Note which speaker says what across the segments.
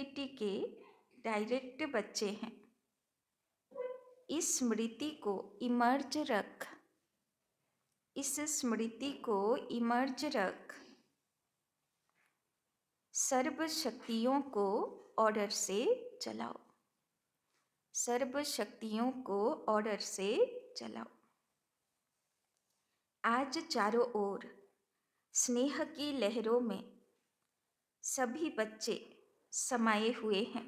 Speaker 1: स्मृति के डायरेक्ट बच्चे हैं। इस स्मृति को इमर्ज रख, इस स्मृति को इमर्ज रख, सर्व शक्तियों को ऑर्डर से चलाओ, सर्व शक्तियों को ऑर्डर से चलाओ। आज चारों ओर स्नेह की लहरों में सभी बच्चे समाये हुए हैं।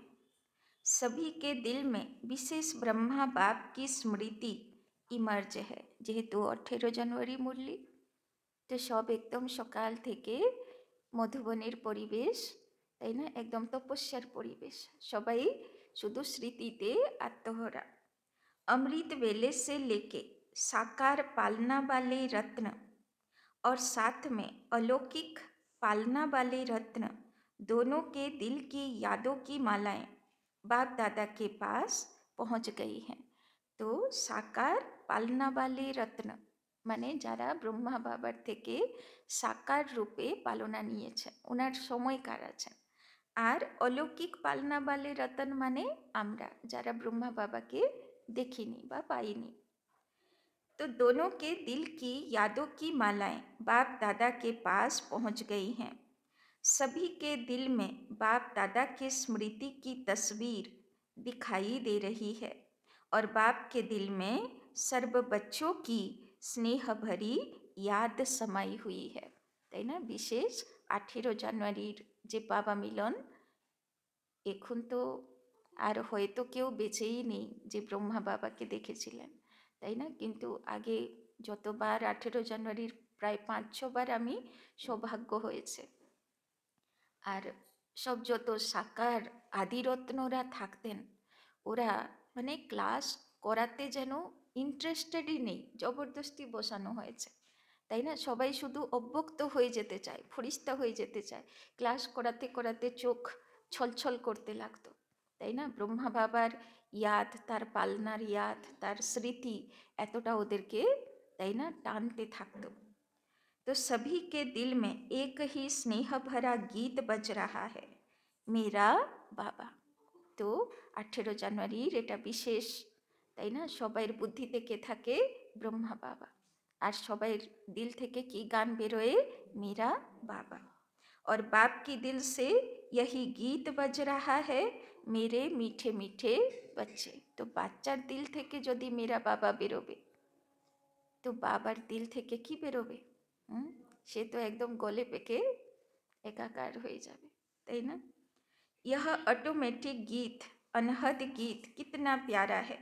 Speaker 1: सभी के दिल में विशेष ब्रह्मा बाप की स्मृति इमर्ज है। যেহেতু 18 জানুয়ারি মুরলি, তো সব একদম সকাল থেকে মধুবনের পরিবেশ, তাই না, একদম তপস্যার পরিবেশ, সবাই শুধু স্মৃতিতে আত্মহরা। अमृत वेले से लेके साकार पालना वाले रत्न और साथ में अलौकिक पालना वाले रत्न दोनों के दिल की यादों की मालाएं बाप दादा के पास पहुंच गई हैं। तो साकार पालना वाले रत्न মানে যারা ব্রহ্মা বাবার থেকে সাকার রূপে পালনা নিয়েছেন, ওনার সময়কার আছেন। আর অলৌকিক পালনা বালে রতন মানে আমরা যারা ব্রহ্মা বাবাকে देखिनी बा पाईनी। तो दोनों के दिल की यादों की मालाएं बाप दादा के पास पहुंच गई हैं। सभी के दिल में बाप दादा की स्मृति की तस्वीर दिखाई दे रही है और बाप के दिल में सर्व बच्चों की स्नेह भरी याद समाई हुई है। তাই না, বিশেষ 18 জানুয়ারির যে বাবা মিলন, এখন তো আর হয়তো কেউ বেঁচেই নেই যে ব্রহ্মা বাবাকে দেখেছিলেন, তাই না, কিন্তু আগে যতবার 18 জানুয়ারির প্রায় 5-6 বার আমি সৌভাগ্য হয়েছে। আর সব যত সাকার আদিরত্নরা থাকতেন, ওরা মানে ক্লাস করাতে যেন ইন্টারেস্টেডই নেই, জবরদস্তি বসানো হয়েছে, তাই না। সবাই শুধু অভ্যক্ত হয়ে যেতে চায়, ফরিস্তা হয়ে যেতে চায়। ক্লাস করাতে করাতে চোখ ছলছল করতে লাগতো, তাই না। ব্রহ্মা বাবার ইয়াদ, তার পালনার ইয়াদ, তার স্মৃতি এতটা ওদেরকে, তাই না, টানতে থাকতো। तो सभी के दिल में एक ही स्नेह भरा गीत बज रहा है, मेरा बाबा। तो 18 জানুয়ারির এটা বিশেষ, তাই না। সবাইয়ের বুদ্ধি থেকে থাকে ব্রহ্মা বাবা, আর সবাইয়ের দিল থেকে কি গান বেরোয়, मेरा बाबा। और बाप की दिल से यही गीत बज रहा है, मेरे मीठे मीठे बच्चे। तो বাচ্চার দিল থেকে যদি मेरा बाबा বেরোবে, তো বাবার দিল থেকে কি বেরোবে, সে তো একদম গলে পেকে একাকার হয়ে যাবে, তাই না। यह ऑटोमेटिक गीत, अनहद गीत कितना प्यारा है।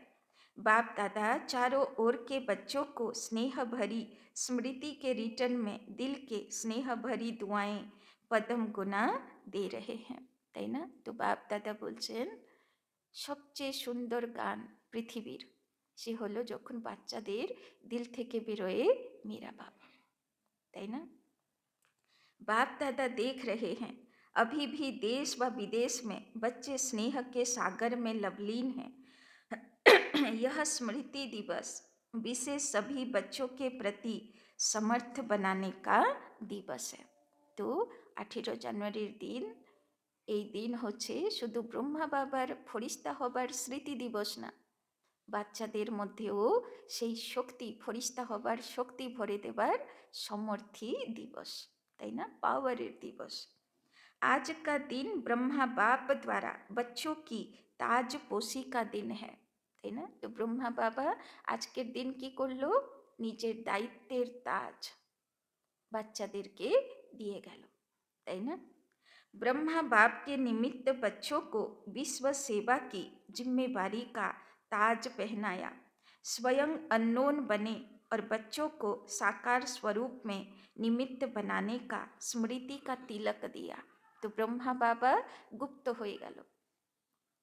Speaker 1: बाप दादा चारों ओर के बच्चों को स्नेह भरी स्मृति के रिटर्न में दिल के स्नेह भरी दुआएं पदम गुना दे रहे हैं, তাই না। তো বাপ দাদা বলছেন সবচেয়ে সুন্দর গান পৃথিবীর, সে হলো যখন বাচ্চাদের দিল থেকে বেরোয় मेरा बाबा, তাই না। बाप दादा देख रहे हैं अभी भी देश व विदेश में बच्चे स्नेह के सागर में लवलीन हैं। यह स्मृति दिवस विशेष सभी बच्चों के प्रति समर्थ बनाने का दिवस है। तो 18 জানুয়ারির দিন, এই দিন হচ্ছে শুধু ব্রহ্মা বাবার ফরিস্তা হবার স্মৃতি দিবস না, বাচ্চাদের মধ্যেও সেই শক্তি, ফরিস্তা হবার শক্তি ভরে দেবার সমর্থী দিবস, তাই না, পাওয়ারের দিবস। आज का दिन ब्रह्मा बाप द्वारा बच्चों की ताजपोशी का दिन है, তাই না। তো ব্রহ্মা বাবা আজকের দিন কি করলো, নিজের দায়িত্বের তাজ বাচ্চাদেরকে দিয়ে গেল, তাই না। ब्रह्मा बाप के निमित्त बच्चों को विश्व सेवा की जिम्मेवारी का ताज पहनाया, स्वयं अननोन बने और बच्चों को साकार स्वरूप में निमित्त बनाने का स्मृति का तिलक दिया। तो ब्रह्मा बाबा गुप्त হয়ে গেল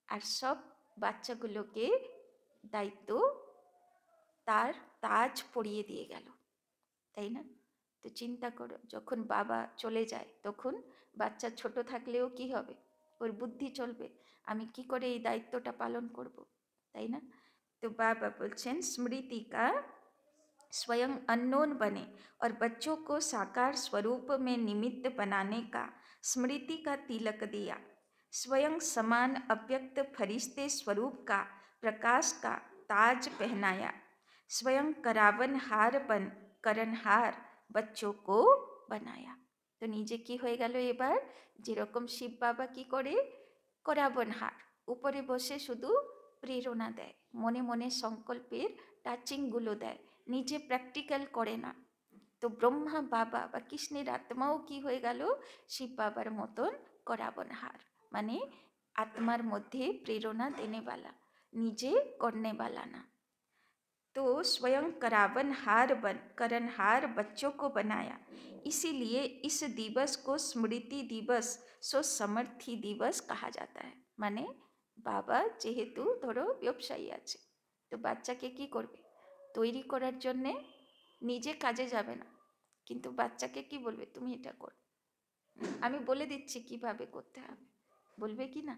Speaker 1: আর সব বাচ্চাগুলোকে দায়িত্ব, তার তাজ পরিয়ে দিয়ে গেল, তাই না। তো চিন্তা করো, যখন বাবা চলে যায় তখন বাচ্চা ছোট থাকলেও কি হবে, ওর বুদ্ধি চলবে, আমি কি করে এই দায়িত্বটা পালন করব, তাই না। তো বাবা বলছেন स्मृति का स्वयं अननोन बने और बच्चों को साकार स्वरूप में निमित्त बनाने का स्मृति का तिलक दिया। स्वयं समान अव्यक्त फरिश्ते स्वरूप का प्रकाश का ताज पहनाया, स्वयं करावन हार बन करनहार बच्चों को बनाया। তো নিজে কি হয়ে গেল এবার, যেরকম শিব বাবা কি করে করাবন হার, উপরে বসে শুধু প্রেরণা দেয়, মনে মনে সংকল্পের টাচিংগুলো দেয়, নিজে প্র্যাকটিক্যাল করে না। তো ব্রহ্মা বাবা বা কৃষ্ণের আত্মাও কি হয়ে গেল শিব বাবার মতন করাবনহার, মানে आत्मार मध्य प्रेरणा देने वाला, निजे करने वाला ना। तो स्वयं करावनहार बन करनहार बच्चों को बनाया, इसीलिए इस दिवस को स्मृति दिवस सो समर्थी दिवस कहा जाता है। माने बाबा जेहेतु धरो व्यवसायी आछे, तो बाच्चाके कि करबे तैरी करार जन्य, निजे काजे जाबे ना, किन्तु बाच्चाके कि बोलबे तुमी एटा करो, आमी बोले दिচ্ছি কিভাবে করতে হবে, বলবে কি না?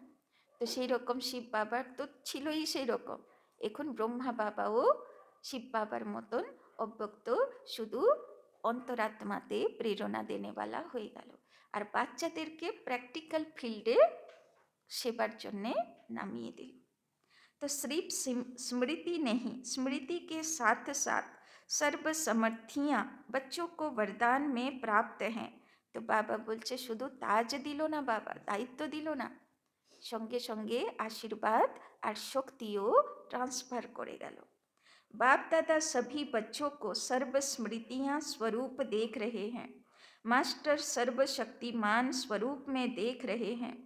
Speaker 1: তো সেই রকম শিব বাবার তো ছিলই সেই রকম, এখন ব্রহ্মা বাবাও শিব বাবার মতন অব্যক্ত শুধু অন্তরাত্মাতে প্রেরণা দেনেওয়ালা হয়ে গেল, আর বাচ্চাদেরকে প্র্যাকটিক্যাল ফিল্ডে সেবার জন্যে নামিয়ে দিল। तो सिर्फ स्मृति नहीं, स्मृति के साथ साथ सर्व समर्थियाँ बच्चों को वरदान में प्राप्त हैं। तो बाबा बोलছে শুধু তাজ দিল না বাবা, দায়িত্ব দিল না, সঙ্গে সঙ্গে आशीर्वाद और शक्तिও ट्रांसफर করে গেল। बाप दादा सभी बच्चों को सर्व स्मृतियाँ स्वरूप देख रहे हैं, मास्टर सर्वशक्तिमान स्वरूप में देख रहे हैं,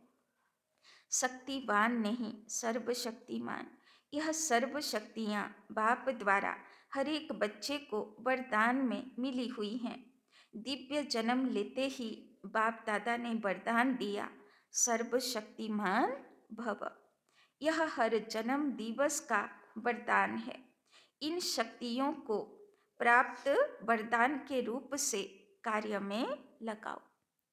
Speaker 1: शक्तिवान नहीं सर्वशक्तिमान। यह सर्व शक्तियाँ बाप द्वारा हर एक बच्चे को वरदान में मिली हुई हैं। दिव्य जन्म लेते ही बाप दादा ने वरदान दिया, सर्वशक्तिमान भव। यह हर जन्म दिवस का वरदान है। इन शक्तियों को प्राप्त वरदान के रूप से कार्य में लगाओ।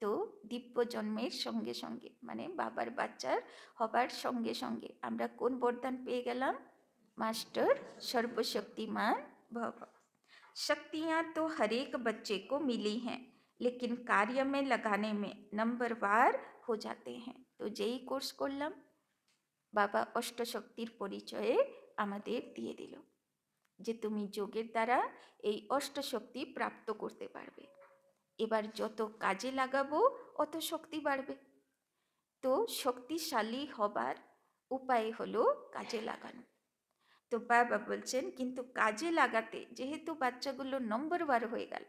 Speaker 1: तो दिव्य जन्मेर संगे संगे माने बाबार बाच्चार हबार संगे संगे आमरा कोन वरदान पेये गेलाम, मास्टर सर्वशक्तिमान भव। शक्तियाँ तो हर एक बच्चे को मिली हैं, लेकिन कार्य में लगाने में नंबरवार हो जाते हैं। तो जेई कोर्स करलाम बाबा अष्टशक्तिर परिचये आमादेर दिए दिल जे तुमी योगेर द्वारा এই অষ্টশক্তি প্রাপ্ত করতে পারবে। এবার যত কাজে লাগাবো অত শক্তি বাড়বে। তো শক্তিশালী হবার উপায় হলো কাজে লাগানো। তো বাবা বলছেন কিন্তু কাজে লাগাতে যেহেতু বাচ্চাগুলো নম্বরবার হয়ে গেল,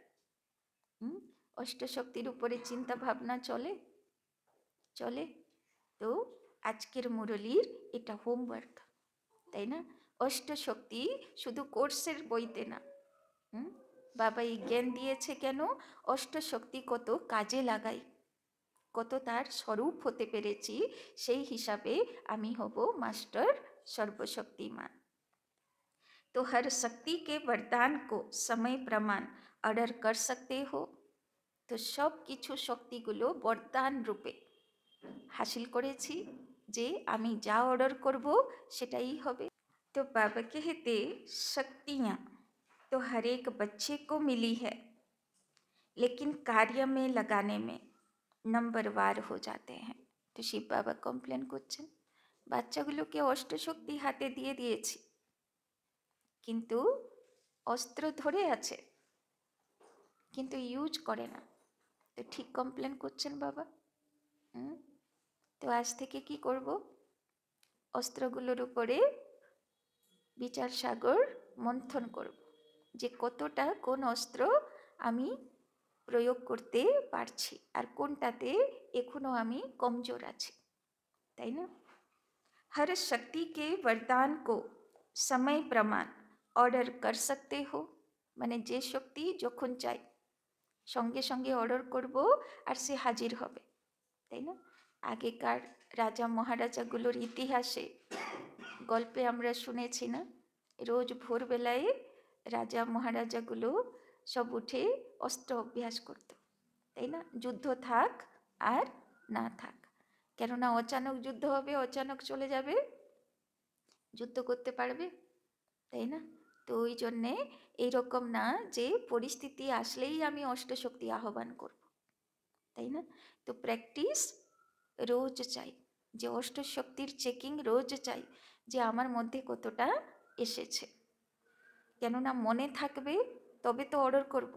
Speaker 1: অষ্টশক্তির উপরে চিন্তা ভাবনা চলে চলে, তো আজকের মুরলির এটা হোমওয়ার্ক, তাই না? অষ্টশক্তি শুধু কোর্সের বইতে না, বাবা এই জ্ঞান দিয়েছে কেন, অষ্টশক্তি কত কাজে লাগাই, কত তার স্বরূপ হতে পেরেছি, সেই হিসাবে আমি হব মাস্টার सर्वशक्तिमान। तो हर शक्ति के वरदान को समय प्रमाण ऑर्डर कर सकते हो। तो सब किछु शक्तिगुलो वरदान रूपे हासिल करेছি যে আমি যা অর্ডার করব সেটাই হবে। तो बाबा कहते शक्तियाँ तो हर एक बच्चे को मिली है, लेकिन कार्य में लगाने में नंबरवार हो जाते हैं। तो शिव बाबा कमप्लेन করছেন বাচ্চাগুলোকে অষ্টশক্তি হাতে দিয়ে দিয়েছি, কিন্তু অস্ত্র ধরে আছে, কিন্তু ইউজ করে না। তো ঠিক কমপ্লেন করছেন বাবা। তো আজ থেকে কি করব, অস্ত্রগুলোর উপরে বিচার সাগর মন্থন করব যে কতটা কোন অস্ত্র আমি প্রয়োগ করতে পারছি আর কোনটাতে এখনো আমি কমজোর আছি, তাই না? हर शक्ति के वरदान को समय प्रमाण ऑर्डर कर सकते हो, माने जे शक्ति যখন চাই সঙ্গে সঙ্গে অর্ডার করব আর সে হাজির হবে, তাই না? আগেকার রাজা মহারাজাগুলোর ইতিহাসে গল্পে আমরা শুনেছি না, রোজ ভোরবেলায় রাজা মহারাজাগুলো সব উঠে অস্ত্র অভ্যাস করত, তাই না? যুদ্ধ থাক আর না থাক, কেননা অচানক যুদ্ধ হবে, অচানক চলে যাবে, যুদ্ধ করতে পারবে, তাই না? তো ওই জন্যে এইরকম না যে পরিস্থিতি আসলেই আমি অষ্টশক্তি আহ্বান করব, তাই না? তো প্র্যাকটিস রোজ চাই। যে অষ্টশক্তির চেকিং রোজ চাই যে আমার মধ্যে কতটা এসেছে, কেননা মনে থাকবে তবে তো অর্ডার করব।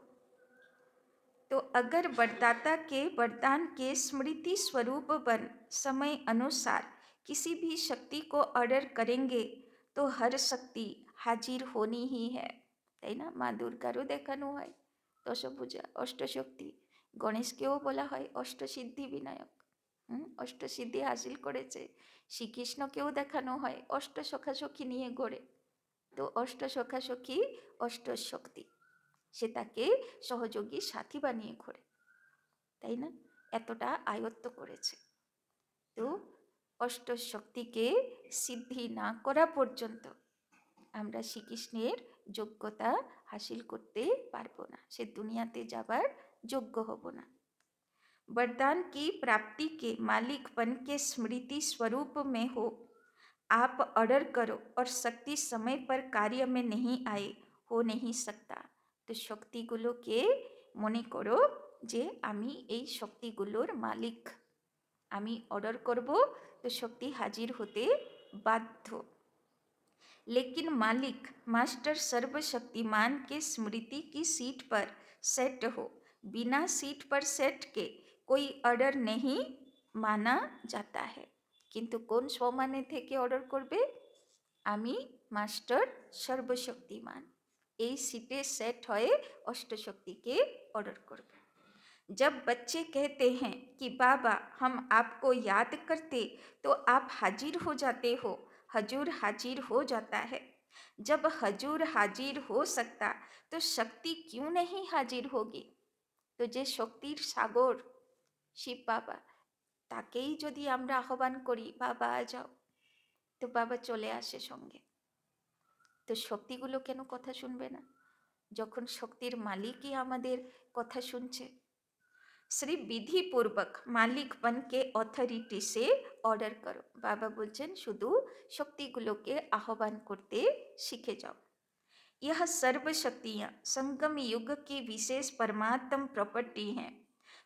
Speaker 1: तो अगर वरदाता के वरदान के स्मृति स्वरूप बन समय अनुसार किसी भी शक्ति को ऑर्डर करेंगे तो हर शक्ति हाजिर होनी ही है। তাই না? মা দুর্গারও দেখানো হয় দশভুজা, অষ্টশক্তি। গণেশকেও বলা হয় অষ্টসিদ্ধি বিনায়ক। অষ্টসিদ্ধি হাসিল করেছে। শ্রীকৃষ্ণকেও দেখানো হয় অষ্টসখাসখী নিয়ে গড়ে। তো অষ্টসখাসখী অষ্টশক্তি, সে তাকে সহযোগী সাথী বানিয়ে ঘোরে, তাই না? এতটা আয়ত্ত করেছে। তো অষ্টশক্তিকে সিদ্ধি না করা পর্যন্ত আমরা শ্রীকৃষ্ণের যোগ্যতা হাসিল করতে পারবো না, সে দুনিয়াতে যাবার যোগ্য হব না। वरदान की प्राप्ति के मालिक बन के स्मृति स्वरूप में हो, आप ऑर्डर करो और शक्ति समय पर कार्य में नहीं आए, हो नहीं सकता। তো শক্তিগুলোকে মনে করো যে আমি এই শক্তিগুলোর মালিক, আমি অর্ডার করব তো শক্তি হাজির হতে বাধ্য। लेकिन मालिक मास्टर सर्वशक्तिमान के स्मृति की सीट पर सेट हो, बिना सीट पर सेट के कोई ऑर्डर नहीं माना जाता है। কিন্তু কোন সমানে থেকে অর্ডার করবে? আমি মাস্টার সর্বশক্তিমান, এই সিটে সেট হয়ে অষ্টশক্তিকে অর্ডার করবে। जब बच्चे कहते हैं कि बाबा हम आपको याद करते तो आप हाजिर हो जाते हो, हजूर हाजिर हो जाता है। जब हजूर हाजिर हो सकता तो शक्ति क्यों नहीं हाजिर होगी? तो जे शक्तिर सागर शिव बाबा, তাকেই যদি আমরা আহ্বান করি বাবা যাও, তো বাবা চলে আসে সঙ্গে। তো শক্তিগুলো কেন কথা শুনবে না যখন শক্তির মালিকই আমাদের কথা শুনছে? শ্রী বিধিপূর্বক মালিক বনকে অথরিটি সে অর্ডার করো। বাবা বলছেন শুধু শক্তিগুলোকে আহ্বান করতে শিখে যাও। यह सर्व शक्तियाँ संगम युग की विशेष परमात्म प्रॉपर्टी हैं।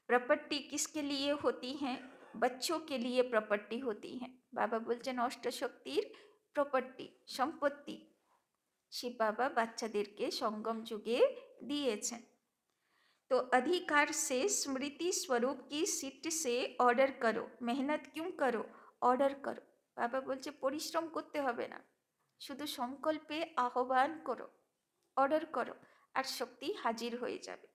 Speaker 1: प्रॉपर्टी किसके लिए होती हैं? बच्चों के लिए प्रॉपर्टी होती हैं। बाबा बोलছেন অষ্টশক্তির প্রপার্টি, সম্পত্তি শিব বাবা বাচ্চাদেরকে সঙ্গম যুগে দিয়েছেন। तो अधिकार से स्मृति स्वरूप की सीट से ऑर्डर करो, मेहनत क्यों करो, ऑर्डर करो। बाबा बोलছে পরিশ্রম করতে হবে না, শুধু সংকল্পে আহ্বান করো, ऑर्डर करो और शक्ति हाजिर हो जाए।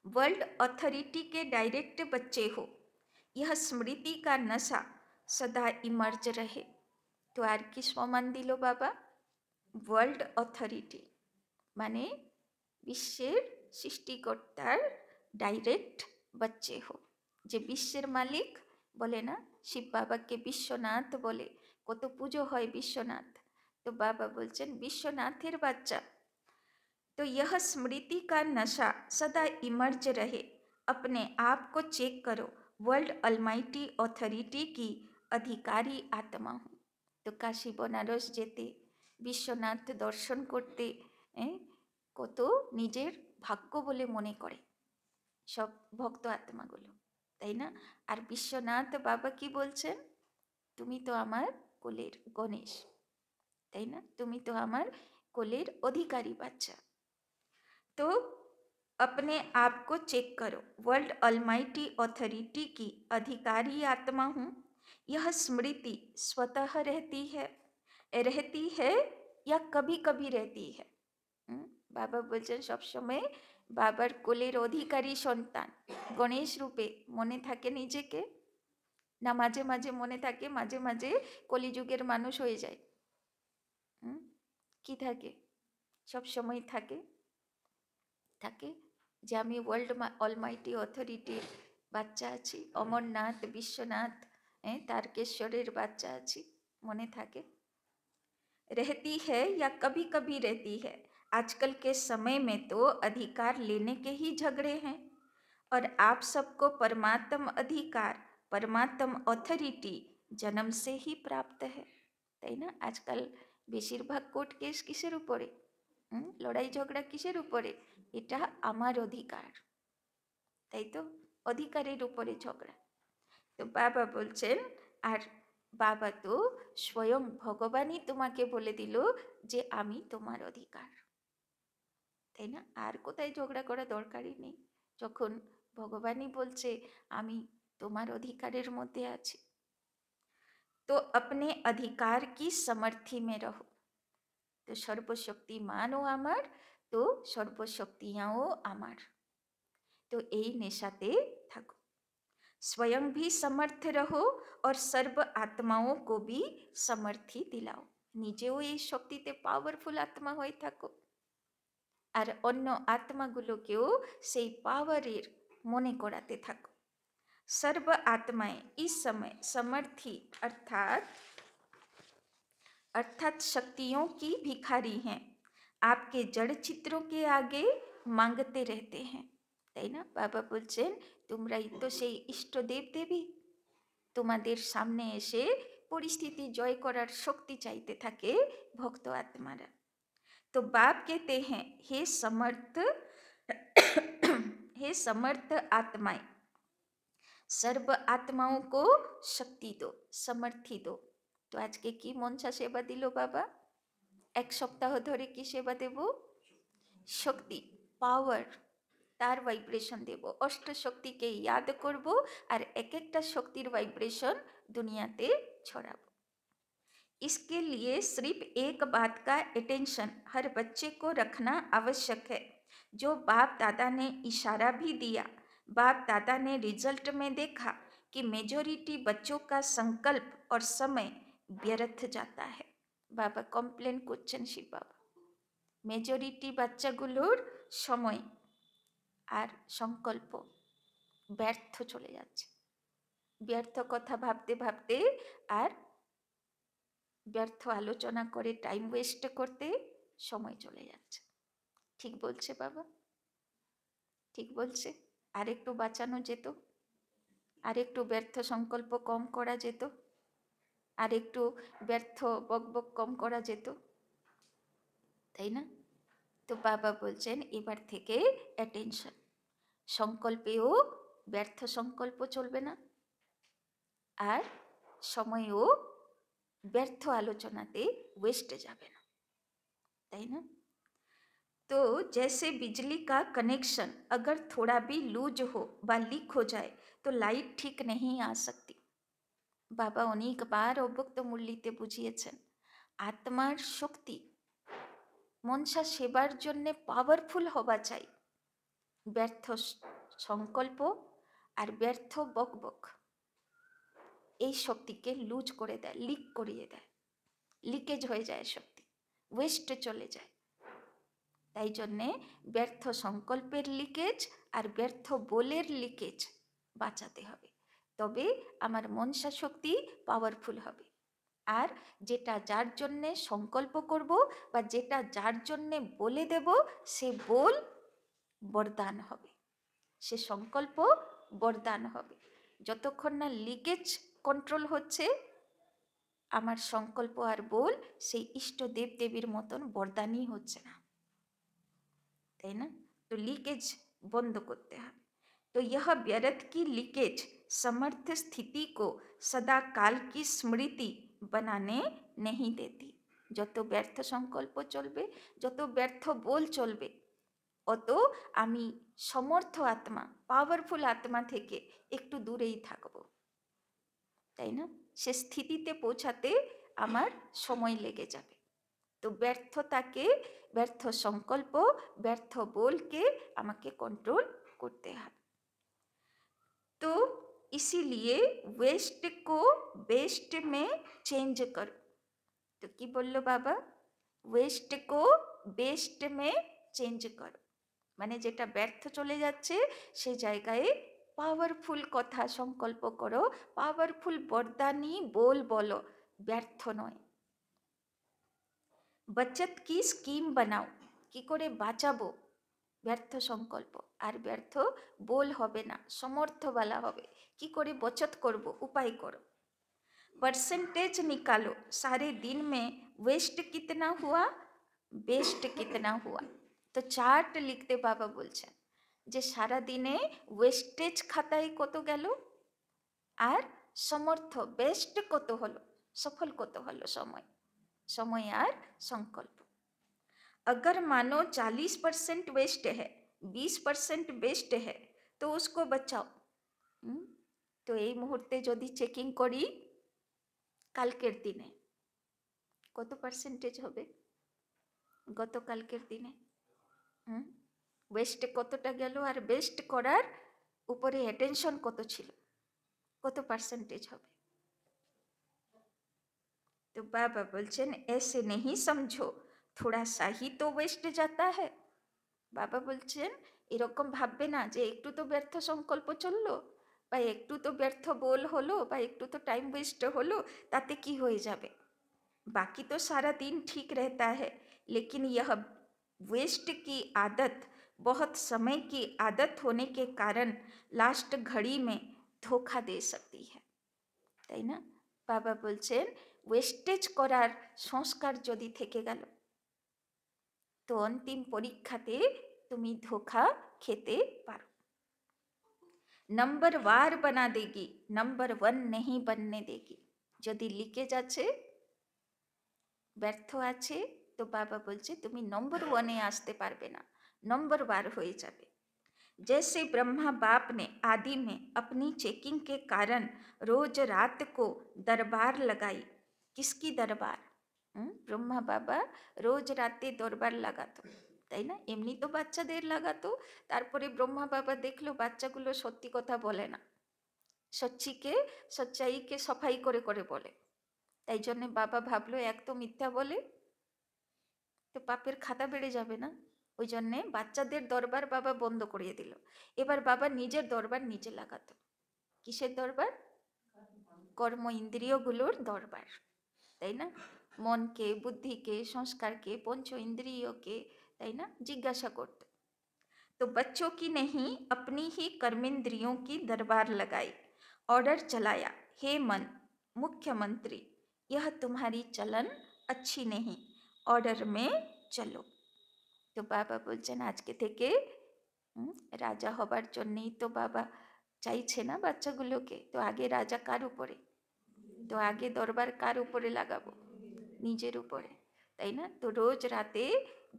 Speaker 1: वर्ल्ड अथॉरिटी के डायरेक्ट बच्चे हो, यह स्मृति का नशा सदा इमर्ज रहे। तो আর কি সমান দিল বাবা? ওয়ার্ল্ড অথরিটি মানে বিশ্বের সৃষ্টিকর্তার ডাইরেক্ট বাচ্চে হো, যে বিশ্বের মালিক বলে না, শিব বাবাকে বিশ্বনাথ বলে, কত পুজো হয় বিশ্বনাথ। তো বাবা বলছেন বিশ্বনাথের বাচ্চা। तो यह स्मृति का नशा सदा इमर्ज रहे, अपने आप को चेक करो, वर्ल्ड अलमाइटी अथॉरिटी की अधिकारी आत्मा हूँ। तो काशी बनारस যেতে, বিশ্বনাথ দর্শন করতে কত নিজের ভাগ্য বলে মনে করে সব ভক্ত আত্মাগুলো, তাই না? আর বিশ্বনাথ বাবা কি বলছেন? তুমি তো আমার কোলের গণেশ, তাই না? তুমি তো আমার কোলের অধিকারী বাচ্চা। तो अपने आप को चेक करो, वर्ल्ड अलमाइटी अथॉरिटी की अधिकारी आत्मा हूँ। यह स्मृति स्वतः रहती है या कभी कभी रहती है? बाबा बोलছেন সবসময় বাবার কোলের অধিকারী সন্তান গণেশ রূপে মনে থাকে নিজেকে, না মাঝে মাঝে মনে থাকে, মাঝে মাঝে কলিযুগের মানুষ হয়ে যায়? কি থাকে? সবসময় থাকে থাকে যে আমি ওয়ার্ল্ড অলমাইটি অথরিটির বাচ্চা আছি, অমরনাথ বিশ্বনাথ তারকেশ্বরের বাচ্চা আছি, মনে থাকে? रहती है या कभी कभी रहती है? आजकल के समय में तो अधिकार लेने के ही झगड़े हैं, और आप सबको परमात्म अधिकार, परमात्म अथॉरिटी जन्म से ही प्राप्त है, তাই না? আজকাল বেশিরভাগ কোর্ট কেস কিসের উপরে? লড়াই ঝগড়া কিসের উপরে? এটা আমার অধিকার, তাই তো? অধিকারের উপরে ঝগড়া। তো বাবা বলছেন আর বাবা তো স্বয়ং ভগবানই তোমাকে বলে দিল যে আমি তোমার অধিকার, তাই না? আর কোথায় ঝগড়া করা দরকারই নেই, যখন ভগবানই বলছে আমি তোমার অধিকারের মধ্যে আছি। তো अपने अधिकार की समर्थी में रहो। তো সর্বশক্তিমানও আমার, তো সর্বশক্তিয়াও আমার। তো এই নেশাতে থাকো, स्वयं भी समर्थ रहो और सर्व आत्माओं को भी समर्थी दिलाओ। নিজেও এই শক্তিতে পাওয়ারফুল আত্মা হয়ে থাকো, আর অন্য আত্মাগুলোকেও সেই পাওয়ারের মনে করাতে থাকো। सर्व आत्माएं इस समय समर्थी अर्थात शक्तियों की भिखारी हैं, आपके जड़ चित्रों के आगे मांगते रहते हैं, তাই না? বাবা বলছেন তোমরাই তো সেই ইষ্ট দেব দেবী, তোমাদের সামনে এসে পরিস্থিতি জয় করার শক্তি চাইতে থাকে ভক্ত আত্মারা। तो बाप कहते हैं हे समर्थ आत्माएं, सर्व आत्माओं को शक्ति दो, समर्थी दो। तो আজকে কি মনসা সেবা দিল বাবা? এক সপ্তাহ ধরে কি সেবা দেব? শক্তি, পাওয়ার, তার ভাইব্রেশন দেব, অষ্ট শক্তিকে याद করব আর এক একটা শক্তির ভাইব্রেশন দুনিয়াতে ছড়াবো। इसके लिए सिर्फ एक बात का अटेंशन हर बच्चे को रखना आवश्यक है, जो बाप दादा ने इशारा भी दिया। बाप दादा ने रिजल्ट में देखा कि मेजॉरिटी बच्चों का संकल्प और समय व्यर्थ जाता है। बाबा कम्प्लेन করছেন শিব বাবা, মেজরিটি বাচ্চাগুলোর সময় আর সংকল্প ব্যর্থ চলে যাচ্ছে, ব্যর্থ কথা ভাবতে ভাবতে আর ব্যর্থ আলোচনা করে টাইম ওয়েস্ট করতে সময় চলে যাচ্ছে। ঠিক বলছে বাবা, ঠিক বলছে। আর একটু বাঁচানো যেত, আর একটু ব্যর্থ সংকল্প কম করা যেত, আর একটু ব্যর্থ বকবক কম করা যেত, তাই না? তো বাবা বলছেন এবার থেকে অ্যাটেনশন, সংকল্পেও ব্যর্থ সংকল্প চলবে না, আর সময়ও ব্যর্থ আলোচনাতে ওয়েস্ট যাবে না, তাই না? तो जैसे बिजली का कनेक्शन अगर थोड़ा भी लूज हो व लीक हो जाए तो लाइट ठीक नहीं आ सकती। বাবা অনেকবার অব্যক্ত মুরলিতে বুঝিয়েছেন আত্মার শক্তি মনসা সেবার জন্যে পাওয়ারফুল হওয়া চাই। ব্যর্থ সংকল্প আর ব্যর্থ বকবক এই শক্তিকে লুজ করে দেয়, লিক করিয়ে দেয়, লিকেজ হয়ে যায়, শক্তি ওয়েস্টে চলে যায়। তাই জন্যে ব্যর্থ সংকল্পের লিকেজ আর ব্যর্থ বোলের লিকেজ বাঁচাতে হবে, তবে আমার মনসা শক্তি পাওয়ারফুল হবে। আর যেটা যার জন্যে সংকল্প করব বা যেটা যার জন্যে বলে দেব সে বল বরদান হবে, সে সংকল্প বরদান হবে। যতক্ষণ না লিকেজ কন্ট্রোল হচ্ছে আমার সংকল্প আর বল সেই ইষ্ট দেব দেবীর মতন বরদানই হচ্ছে না, তাই না? তো লিকেজ বন্ধ করতে হবে। तो यह व्यर्थ की लीकेज समर्थ स्थिति को सदा काल की स्मृति बनाने नहीं देती। যত ব্যর্থ সংকল্প চলবে, যত ব্যর্থ বল চলবে, অত আমি সমর্থ আত্মা, পাওয়ারফুল আত্মা থেকে একটু দূরেই থাকব, তাই না? সে স্থিতিতে পৌঁছাতে আমার সময় লেগে যাবে। তো ব্যর্থতাকে, ব্যর্থ সংকল্প, ব্যর্থ বলকে আমাকে কন্ট্রোল করতে হবে। तो इसीलिए वेस्ट को बेस्ट में चेंज करो। तो কি বললো বাবা? ওয়েস্ট কো বেস্ট মে চেঞ্জ করো, মানে যেটা ব্যর্থ চলে যাচ্ছে সে জায়গায় পাওয়ারফুল কথা সংকল্প করো, পাওয়ারফুল বরদানি बोल বলো, ব্যর্থ নয়। बचत की स्कीम बनाओ, কি করে বাঁচাবো ব্যর্থ সংকল্প আর ব্যর্থ बोल হবে না, সমর্থবালা হবে। কি করে বচত করব, উপায় করো। परसेंटेज निकालो, सारे दिन में वेस्ट कितना हुआ, बेस्ट कितना हुआ। তো চার্ট লিখতে বাবা বলছেন যে সারা দিনে ওয়েস্টেজ খাতায় কত গেল আর समर्थ बेस्ट कत हलो सफल कत हलो समय समय আর संकल्प। अगर मानो 40% वेस्ट है 20% बेस्ट है तो उसको बचाओ। तो এই মুহূর্তে যদি চেকিং করি কালকের দিনে কত পার্সেন্টেজ হবে গতকালকের দিনে ওয়েস্টে কতটা গেল আর বেস্ট করার উপরে অ্যাটেনশন কত ছিল কত পার্সেন্টেজ হবে। तो बाबा बोलছেন ऐसे नहीं समझो थोड़ा सा ही तो वेस्ट जाता है। বাবা বলছেন এরকম ভাববে না যে একটু তো ব্যর্থ সংকল্প চললো বা একটু তো ব্যর্থ গোল হলো বা একটু তো টাইম ওয়েস্ট হলো তাতে কি হয়ে যাবে। बाकी तो सारा दिन ठीक रहता है लेकिन यह वेस्ट की आदत बहुत समय की आदत होने के कारण लास्ट घड़ी में धोखा दे सकती है। তাই না বাবা বলছেন ওয়েস্টেজ করার সংস্কার যদি থেকে গেল তো অন্তিম পরীক্ষাতে তুমি ধোখা খেতে পারো। नंबर वार बना देगी नंबर 1 नहीं बनने देगी। যদি লিকেজ আছে ব্যর্থ আছে তো বাবা বলছে তুমি नंबर 1 এ আসতে পারবে না नंबर वार হয়ে যাবে। जैसे ब्रह्मा बाप ने आदि में अपनी चेकिंग के कारण रोज रात को दरबार लगाई। किसकी दरबार ब्रह्मा बाबा रोज राते दरबार লাগাতো তাই না। এমনি তো বাচ্চাদের লাগাতো তারপরে ব্রহ্মা বাবা দেখলো বাচ্চাগুলো সত্যি কথা বলে না সচ্চাইকে সফাই করে করে বলে তাই জন্য বাবা ভাবলো এক তো মিথ্যা বলে তো পাপের খাতা বেড়ে যাবে না ওই জন্যে বাচ্চাদের দরবার বাবা বন্ধ করিয়ে দিল। এবার বাবা নিজের দরবার নিজে লাগাতো। কিসের দরবার কর্ম ইন্দ্রিয়গুলোর দরবার তাই না মনকে বুদ্ধিকে সংস্कारকে पंच इंद्रियों के তাই না জিজ্ঞাসা করত। तो बच्चों की नहीं अपनी ही कर्मेंद्रियों की दरबार लगाई ऑर्डर चलाया हे मन मुख्यमंत्री यह तुम्हारी चलन अच्छी नहीं ऑर्डर में चलो। তো বাবা বলছেন আজকে থেকে রাজা হবার জন্যই তো বাবা চাইছে না বাচ্চাগুলোকে। তো আগে রাজা কার উপরে তো আগে দরবার কার উপরে লাগাবো নিজের উপরে তাই না। তো রোজ রাতে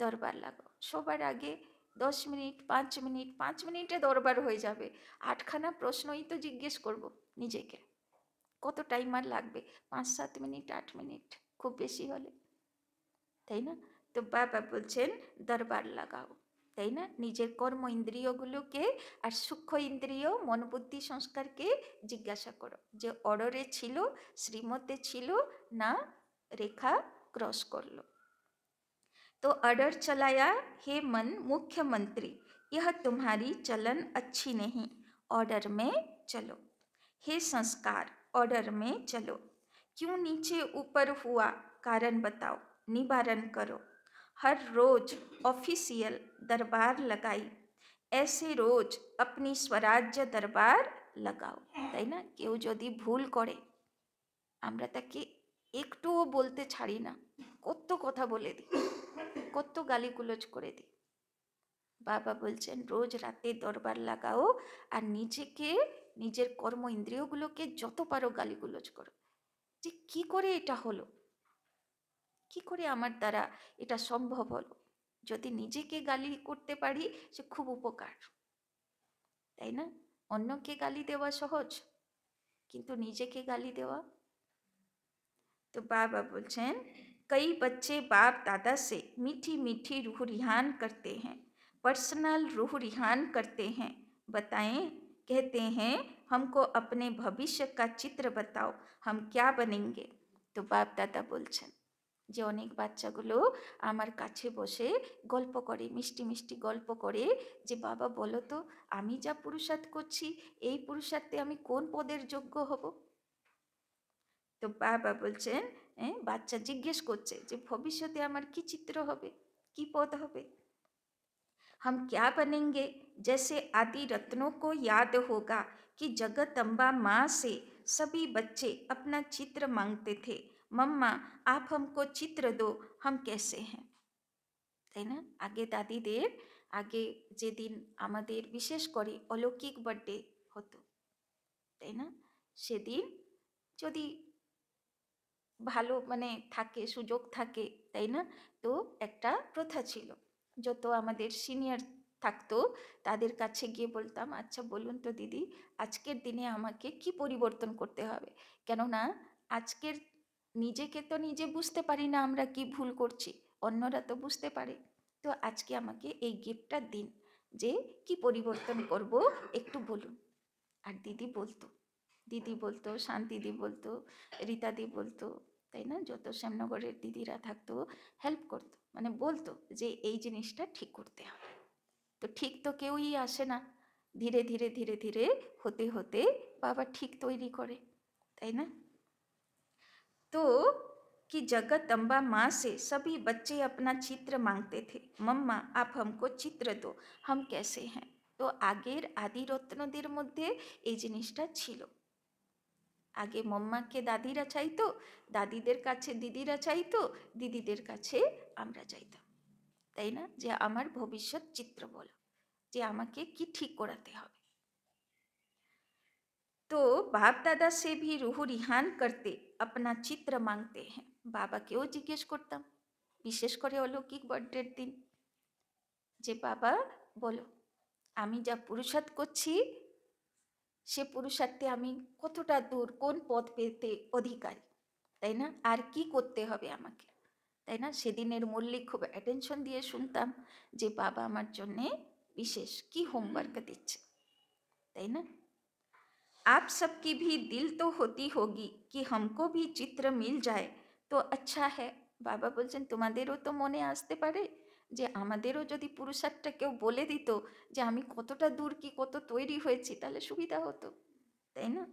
Speaker 1: দরবার লাগাও সবার আগে 10 মিনিট 5 মিনিট 5 মিনিটে দরবার হয়ে যাবে। 8খানা প্রশ্নই তো জিজ্ঞেস করব নিজেকে কত টাইম আর লাগবে 5-7 মিনিট 8 মিনিট খুব বেশি হলে তাই না। তো বাবা বলছেন দরবার লাগাও তাই না নিজের কর্ম ইন্দ্রিয়গুলোকে আর সূক্ষ্ম ইন্দ্রিয় মন বুদ্ধি সংস্কারকে জিজ্ঞাসা করো যে অর্ডারে ছিল শ্রীমতে ছিল না रेखा क्रॉस कर लो। तो ऑर्डर चलाया हे मन मुख्यमंत्री यह तुम्हारी चलन अच्छी नहीं ऑर्डर में चलो। हे संस्कार ऑर्डर में चलो क्यों नीचे ऊपर हुआ कारण बताओ निवारण करो। हर रोज ऑफिशियल दरबार लगाई ऐसे रोज अपनी स्वराज्य दरबार लगाओ তাই না। কেউ যদি ভুল করে আমরা তাকে একটুও বলতে ছাড়ি না কত কথা বলে দিই কত গালিগুলোজ করে দিই। বাবা বলছেন রোজ রাতে দরবার লাগাও আর নিজেকে নিজের কর্ম ইন্দ্রিয়গুলোকে যত পারো গালিগুলোজ করো যে কি করে এটা হলো কি করে আমার দ্বারা এটা সম্ভব হলো। যদি নিজেকে গালি করতে পারি সে খুব উপকার তাই না। অন্যকে গালি দেওয়া সহজ কিন্তু নিজেকে গালি দেওয়া। तो बाबा बोलছেন कई बच्चे बाप दादा से मीठी मीठी रूह रिहान करते हैं पर्सनल रूह रिहान करते हैं बताएं कहते हैं हमको अपने भविष्य का चित्र बताओ हम क्या बनेंगे। तो बाप दादा बोलছেন যে অনেক বাচ্চাগুলো আমার কাছে বসে গল্প করে মিষ্টি মিষ্টি গল্প করে যে বাবা বলো তো আমি যা পুরুষার্থ করছি এই পুরুষার্থে আমি কোন পদের যোগ্য হব। তো বাবা বলছেন বাচ্চা জিজ্ঞেস করছে যে ভবিষ্যতে আমার কি চিত্র হবে কি পদ হবে। हम क्या बनेंगे जैसे आदि रत्नों को याद होगा कि जगदम्बा माँ से सभी बच्चे अपना चित्र मांगते थे मम्मा आप हमको चित्र दो हम कैसे हैं তাই না। আগে দাদিদের আগে যেদিন আমাদের বিশেষ করে অলৌকিক বার্থডে হতো তাই না সেদিন যদি ভালো মানে থাকে, সুযোগ থাকে, তাই না? তো একটা প্রথা ছিল, যত আমাদের সিনিয়র থাকতো তাদের কাছে গিয়ে বলতাম, আচ্ছা বলুন তো দিদি, আজকের দিনে আমাকে কি পরিবর্তন করতে হবে? কেননা আজকের নিজেকে তো নিজে বুঝতে পারি না আমরা কি ভুল করছি, অন্যরা তো বুঝতে পারে। তো আজকে আমাকে এই গিফটটা দিন, যে কি পরিবর্তন করব একটু বলুন। আর দিদি বলতো, শান্তিদি বলতো, রীতাদি বলতো, তাই না? যত শ্যামনগরের দিদিরা থাকতো হেল্প করতো, মানে বলতো যে এই জিনিসটা ঠিক করতে হবে। তো ঠিক তো কেউই আসে না, ধীরে ধীরে ধীরে ধীরে হতে হতে বাবা ঠিক তৈরি করে, তাই না? तो कि जगत अम्बा माँ से सभी बच्चे अपना चित्र मांगते थे, मम्मा आप हमको चित्र दो, हम कैसे हैं। তো আগের আদি রত্নদের মধ্যে এই জিনিসটা ছিল। আগে মম্মাকে দাদিরা চাইতো, দাদিদের কাছে দিদিরা চাইতো, দিদিদের কাছে আমরা চাইতাম, তাই না? যে আমার ভবিষ্যৎ চিত্র বলো, যে আমাকে কি ঠিক করাতে হবে। तो बाप दादा से भी रूह रिहान करते अपना चित्र मांगते हैं। বাবাকেও জিজ্ঞেস করতাম, বিশেষ করে অলৌকিক বার্থডের দিন, যে বাবা বলো আমি যা পুরুষার্থ করছি সে পুরুষার্থে আমি কতটা দূর, কোন পথ পেতে অধিকারী, তাই না? আর কি করতে হবে আমাকে, তাই না? সেদিনের মল্লিক খুব অ্যাটেনশন দিয়ে শুনতাম যে বাবা আমার জন্যে বিশেষ কি হোমওয়ার্ক দিচ্ছে, তাই না? आप सबकी भी दिल तो होती होगी कि हमको भी चित्र मिल जाए तो अच्छा है। বাবা বলছেন তোমাদেরও তো মনে আসতে পারে যে আমাদেরও যদি পুরুষার্থটা কেউ বলে দিত যে আমি কতটা দূর কি কত তৈরি হয়েছি, তাহলে সুবিধা হতো, তাই না?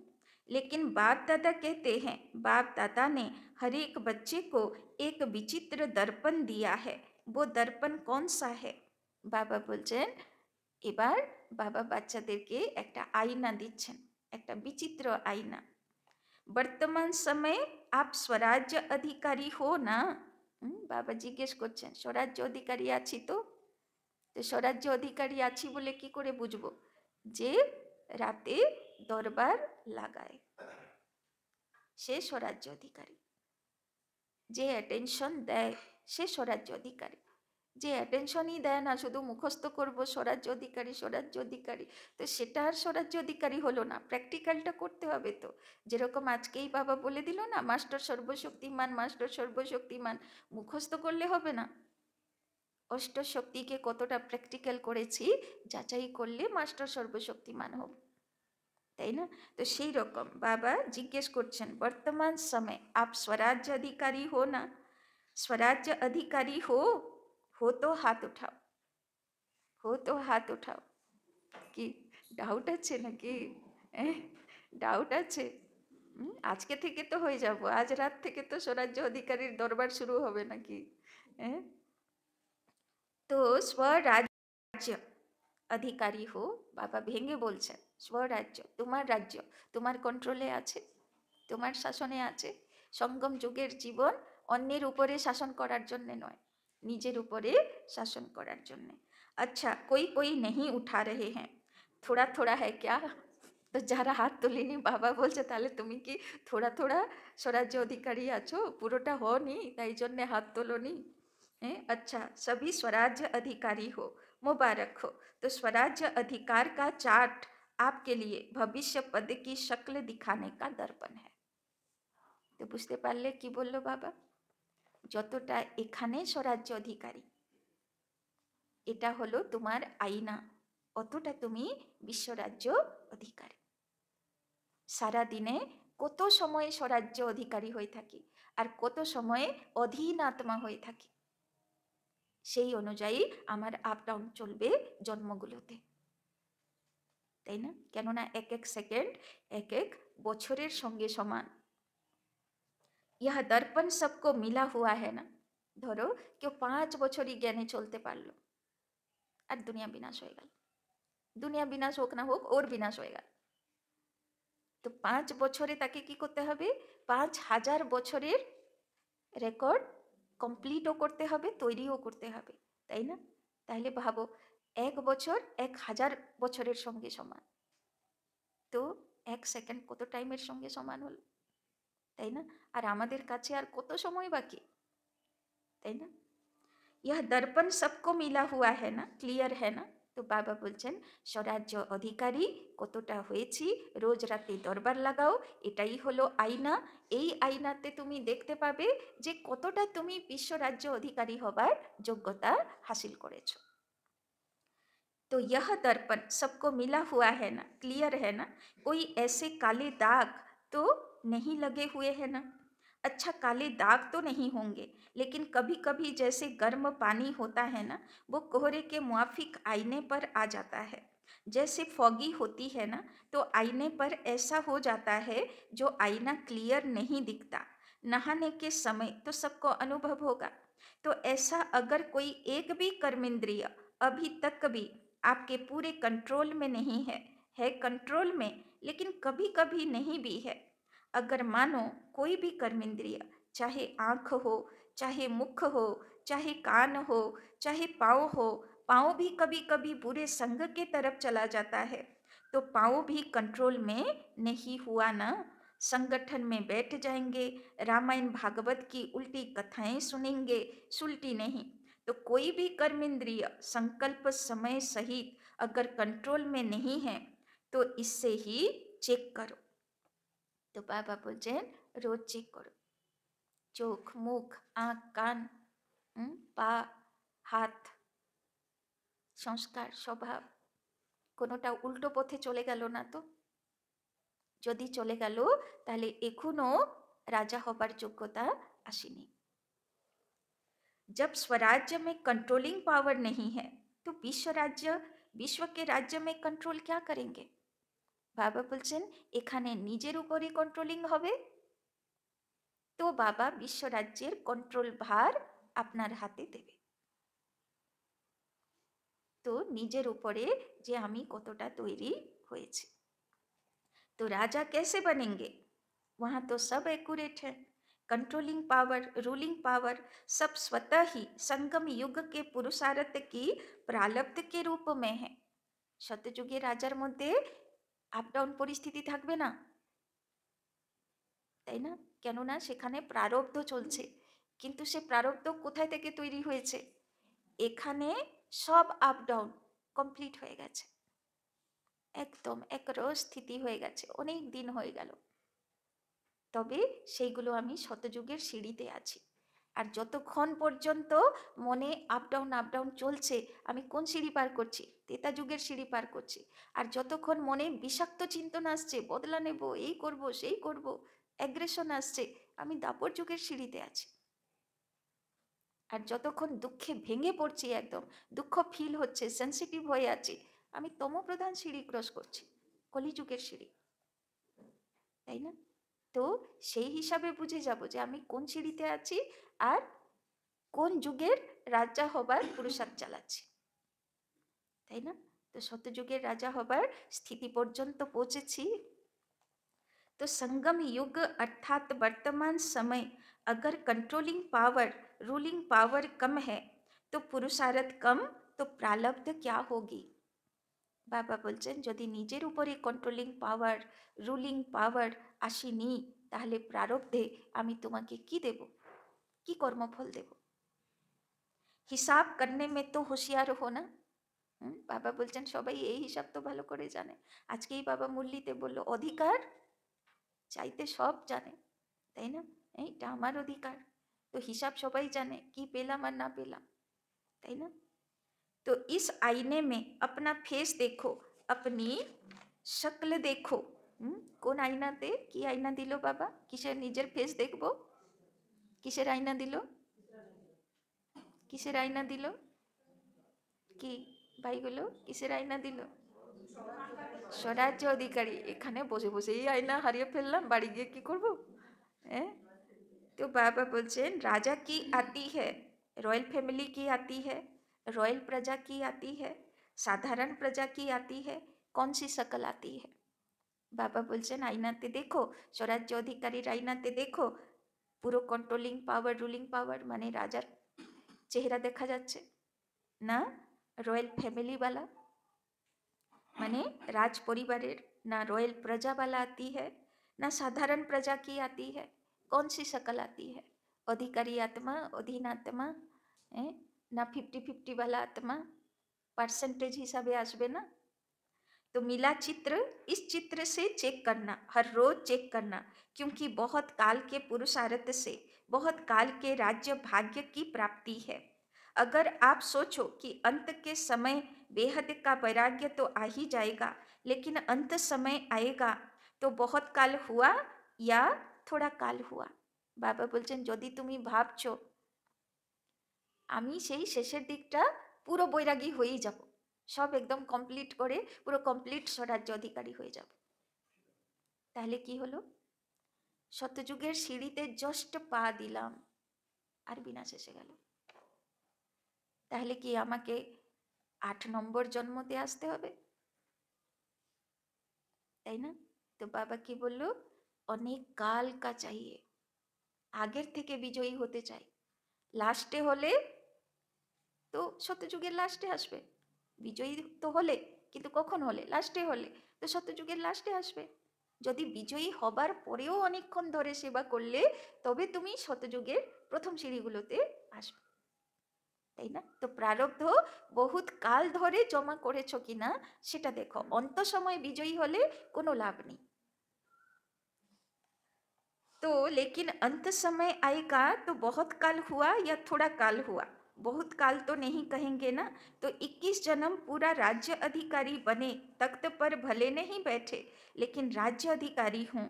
Speaker 1: लेकिन बाप दादा कहते हैं बाप दादा ने हर एक बच्चे को एक विचित्र दर्पण दिया है, वो दर्पण कौन सा है। বাবা বলছেন এবার বাবা বাচ্চাদেরকে একটা আয়না দিচ্ছেন, একটা বিচিত্র আয়না। বর্তমান সময়ে আপ স্বরাজ্য অধিকারী হো না। বাবা জিজ্ঞেস করছেন স্বরাজ্য অধিকারী আছি তো? তো স্বরাজ্য অধিকারী আছি বলে কি করে বুঝবো? যে রাতে দরবার লাগায় সে স্বরাজ্য অধিকারী, যে অ্যাটেনশন দেয় সে স্বরাজ্য অধিকারী, যে অ্যাটেনশনই দেয় না, শুধু মুখস্থ করবো স্বরাজ্য অধিকারী স্বরাজ্য অধিকারী, তো সেটা আর স্বরাজ্য অধিকারী হলো না, প্র্যাকটিক্যালটা করতে হবে। তো যেরকম আজকেই বাবা বলে দিল না মাস্টার সর্বশক্তিমান, মাস্টার সর্বশক্তিমান, মুখস্থ করলে হবে না, অষ্টশক্তিকে কতটা প্র্যাকটিক্যাল করেছি যাচাই করলে মাস্টার সর্বশক্তিমান হব, তাই না? তো সেই রকম বাবা জিজ্ঞেস করছেন বর্তমান সময় আপ স্বরাজ্য অধিকারী হো না। स्वराज्य अधिकारी हो तो हाथ उठाओ, हो तो हाथ उठाओ। কি ডাউট আছে নাকি? ডাউট আছে? আজকে থেকে তো হয়ে যাব, আজ রাত থেকে তো স্বরাজ্য অধিকারীর দরবার শুরু হবে নাকি? তো স্বরাজ্য অধিকারী হো, বাবা ভেঙে বলছেন স্বরাজ্য তোমার রাজ্য, তোমার কন্ট্রোলে আছে, তোমার শাসনে আছে। সঙ্গম যুগের জীবন অন্যের উপরে শাসন করার জন্য নয়, নিজের উপরে শাসন করার জন্য। আচ্ছা कोई कोई नहीं उठा रहे हैं, थोड़ा थोड़ा है क्या। তো যারা হাত তুলিনি বাবা বলছে তাহলে তুমি কি থোড়া থোড়া স্বরাজ্য অধিকারী আছো, পুরোটা হওনি তাই জন্যে হাত তোলোনি। अच्छा सभी स्वराज्य अधिकारी हो, मुबारक हो। तो स्वराज्य अधिकार का चार्ट आपके लिए भविष्य पद की शक्ल दिखाने का दर्पण है। তো বুঝতে পারলে কি বললো বাবা? যতটা এখানে স্বরাজ্য অধিকারী এটা হলো তোমার আয়না, অতটা তুমি বিশ্বরাজ্য অধিকারী। সারা দিনে কত সময়ে স্বরাজ্য অধিকারী হয়ে থাকি আর কত সময়ে অধীন আত্মা হয়ে থাকি, সেই অনুযায়ী আমার আপ ডাউন চলবে জন্মগুলোতে, তাই না? কেননা এক এক সেকেন্ড এক এক বছরের সঙ্গে সমান। ইহা দর্পণ সবকো মিলা হুয়া है না। ধরো কেউ 5 বছরই জ্ঞানে চলতে পারলো আর দুনিয়া বিনাশ হয়ে গেল, দুনিয়া বিনাশ হোক না হোক ওর বিনাশ হয়ে গেল। তো 5 বছরে তাকে কি করতে হবে? 5000 বছরের রেকর্ড কমপ্লিটও করতে হবে, তৈরিও করতে হবে, তাই না? তাহলে ভাবো 1 বছর 1000 বছরের সঙ্গে সমান, তো 1 সেকেন্ড কত টাইমের সঙ্গে সমান হলো? তাই না? আর আমাদের কাছে আর কত সময় বাকি, তাই না? यह दर्पण सबको मिला हुआ है ना, क्लियर है ना? তো বাবা বলছেন স্বরাজ্য অধিকারী কতটা হয়েছি, রোজ রাতে দরবার লাগাও, এটাই হলো আয়না। এই আয়নাতে তুমি দেখতে পাবে যে কতটা তুমি বিশ্বরাজ্য অধিকারী হবার যোগ্যতা হাসিল করেছো। तो यह दर्पण सबको मिला हुआ है ना, क्लियर है ना? कोई ऐसे काले दाग तो नहीं लगे हुए हैं ना? अच्छा, काले दाग तो नहीं होंगे, लेकिन कभी कभी जैसे गर्म पानी होता है ना, वो कोहरे के मुआफिक आईने पर आ जाता है। जैसे फॉगी होती है ना, तो आईने पर ऐसा हो जाता है जो आईना क्लियर नहीं दिखता। नहाने के समय तो सबको अनुभव होगा। तो ऐसा अगर कोई एक भी कर्मेंद्रिय अभी तक भी आपके पूरे कंट्रोल में नहीं है कंट्रोल में, लेकिन कभी कभी नहीं भी है। अगर मानो कोई भी कर्मेंद्रिय, चाहे आँख हो, चाहे मुख हो, चाहे कान हो, चाहे पाँव हो, पाँव भी कभी कभी बुरे संग के तरफ चला जाता है, तो पाँव भी कंट्रोल में नहीं हुआ ना। संगठन में बैठ जाएंगे, रामायण भागवत की उल्टी कथाएं सुनेंगे, सुलटी नहीं। तो कोई भी कर्मेंद्रिय संकल्प समय सहित अगर कंट्रोल में नहीं है तो इससे ही चेक करो। तो बाबा बोलছেন রোজ চেক করো, চোখ, মুখ, আঁখ, কান, পা, হাত, সংস্কার, স্বভাব কোনোটা উল্টো পথে চলে গেল না তো? যদি চলে গেল তাহলে এখনো রাজা হবার যোগ্যতা আসেনি। जब स्वराज्य में कंट्रोलिंग पावर नहीं है तो विश्व के राज्य में कंट्रोल क्या करेंगे? বাবা বলছেন এখানে নিজের উপরই কন্ট্রোলিং হবে, তো বাবা বিশ্বরাজ্যের কন্ট্রোল ভার আপনার হাতে দেবে। তো নিজের উপরে যে আমি কতটা তৈরি হয়েছি। तो राजा कैसे बनेंगे? वहाँ तो सब एक्यूरेट है। कंट्रोलिंग पावर, रूलिंग पावर सब स्वतः ही संगम युग के पुरुषार्थ की प्रारब्ध के रूप में है। শতযুগে রাজার মধ্যে আপ ডাউন পরিস্থিতি থাকবে না, তাই না? কেননা সেখানে প্রারব্ধ চলছে, কিন্তু সে প্রারব্ধ কোথায় থেকে তৈরি হয়েছে? এখানে সব আপ ডাউন কমপ্লিট হয়ে গেছে, একদম একরস স্থিতি হয়ে গেছে, অনেক দিন হয়ে গেল। তবে সেইগুলো আমি শতযুগের সিঁড়িতে আছি। আর যতক্ষণ পর্যন্ত মনে আপ ডাউন চলছে, আমি কোন সিঁড়ি পার করছি? তেতা যুগের সিঁড়ি পার করছি। আর যতক্ষণ মনে বিষাক্ত চিন্তন আসছে, বদলা নেব, এই করব, সেই করব, অ্যাগ্রেশন আসছে, আমি দাপর যুগের সিঁড়িতে আছি। আর যতক্ষণ দুঃখে ভেঙে পড়ছি, একদম দুঃখ ফিল হচ্ছে, সেন্সিটিভ হয়ে আছি, আমি তমপ্রধান সিঁড়ি ক্রস করছি, কলিযুগের সিঁড়ি, তাই না? তো সেই হিসাবে বুঝে যাব যে আমি কোন সিঁড়িতে আছি আর কোন যুগের রাজা হবার পুরুষার্থ চালাচ্ছি, তাই না? তো শতযুগের রাজা হবার স্থিতি পর্যন্ত পৌঁছেছি। तो संगम युग अर्थात वर्तमान समय अगर कंट्रोलिंग पावर, रूलिंग पावर कम है तो पुरुषार्थ कम, तो प्रारब्ध क्या होगी? বাবা বলছেন যদি নিজের উপরে কন্ট্রোলিং পাওয়ার, রুলিং পাওয়ার আসেনি, তাহলে প্রারব্ধে আমি তোমাকে কি দেব, কি কর্মফল দেব? হিসাব করনে মে তো হুঁশিয়ার হো না। বাবা বলছেন সবাই এই হিসাব তো ভালো করে জানে। আজকেই বাবা মুরলিতে বলল অধিকার চাইতে সব জানে, তাই না? এইটা আমার অধিকার, তো হিসাব সবাই জানে কি পেলাম আর না পেলাম, তাই না? तो इस आईने में अपना फेस देखो, अपनी शक्ल देखो। কোন আয়নাতে? কি আয়না দিল বাবা? কিসের নিজের ফেস দেখবো? কিসের আয়না দিল? কিসের আয়না দিল? কি ভাইগুলো কিসের আয়না দিল? স্বরাজ্য অধিকারী। এখানে বসে বসে এই আয়না হারিয়ে ফেললাম, বাড়ি গিয়ে কি করব? হ্যাঁ, তো বাবা বলছেন राजा की आती है, रॉयल फैमिली की आती है, रॉयल प्रजा की आती है, साधारण प्रजा की आती है, कौन सी शक्ल आती है? বাবা বলছেন আয়নাতে দেখো, স্বরাজ্য অধিকারীর আয়নাতে দেখো, পুরো কন্ট্রোলিং পাওয়ার, রুলিং পাওয়ার মানে রাজার চেহারা দেখা যাচ্ছে না, রয়্যাল ফ্যামিলিওয়ালা মানে রাজ পরিবারের, না রয়্যাল প্রজাওয়ালা आती है, ना साधारण प्रजा की आती है। कौन सी शकल आती है? अधिकारी आत्मा, अधीन आत्मा, ना 50-50 वाला आत्मा, परसेंटेज हिसाबे आसबे ना। तो मिला चित्र, इस चित्र से चेक करना, हर रोज चेक करना, क्योंकि बहुत काल के पुरुषार्थ से बहुत काल के राज्य भाग्य की प्राप्ति है। अगर आप सोचो कि अंत के समय बेहद का वैराग्य तो आ ही जाएगा, लेकिन अंत समय आएगा तो बहुत काल हुआ या थोड़ा काल हुआ। बाबा बोलছেন যদি তুমি ভাবছো আমি সেই শেষের দিকটা পুরো বৈরাগী হয়েই যাব, সব একদম কমপ্লিট করে পুরো কমপ্লিট স্বরাজ্য অধিকারী হয়ে যাব, তাহলে কি হলো? সত্যযুগের সিঁড়িতে জাস্ট পা দিলাম আর বিনাশ এসে গেল। তাহলে কি আমাকে 8 নম্বর জন্মতে আসতে হবে, তাই না? তো বাবা কি বলল? অনেক কাল কা চাইয়ে, আগের থেকে বিজয়ী হতে চাই। লাস্টে হলে তো সত্যযুগের লাস্টে আসবে, বিজয়ী তো হলে, কিন্তু কখন হলে? লাস্টে হলে, তো সত্যযুগের লাস্টে আসবে। যদি বিজয়ী হবার পরেও অনেকক্ষণ ধরে সেবা করলে তবে তুমি শতযুগের প্রথম সিঁড়িগুলোতে আসবে, তাই না? তো প্রারব্ধ বহুত কাল ধরে জমা করেছো কিনা সেটা দেখো, অন্ত সময় বিজয়ী হলে কোনো লাভ নেই। तो लेकिन अंत समय आएगा तो बहुत काल हुआ या थोड़ा काल हुआ, बहुत काल तो नहीं कहेंगे ना। तो 21 जन्म पूरा राज्य अधिकारी बने, तख्त पर भले नहीं बैठे लेकिन राज्य अधिकारी हूँ।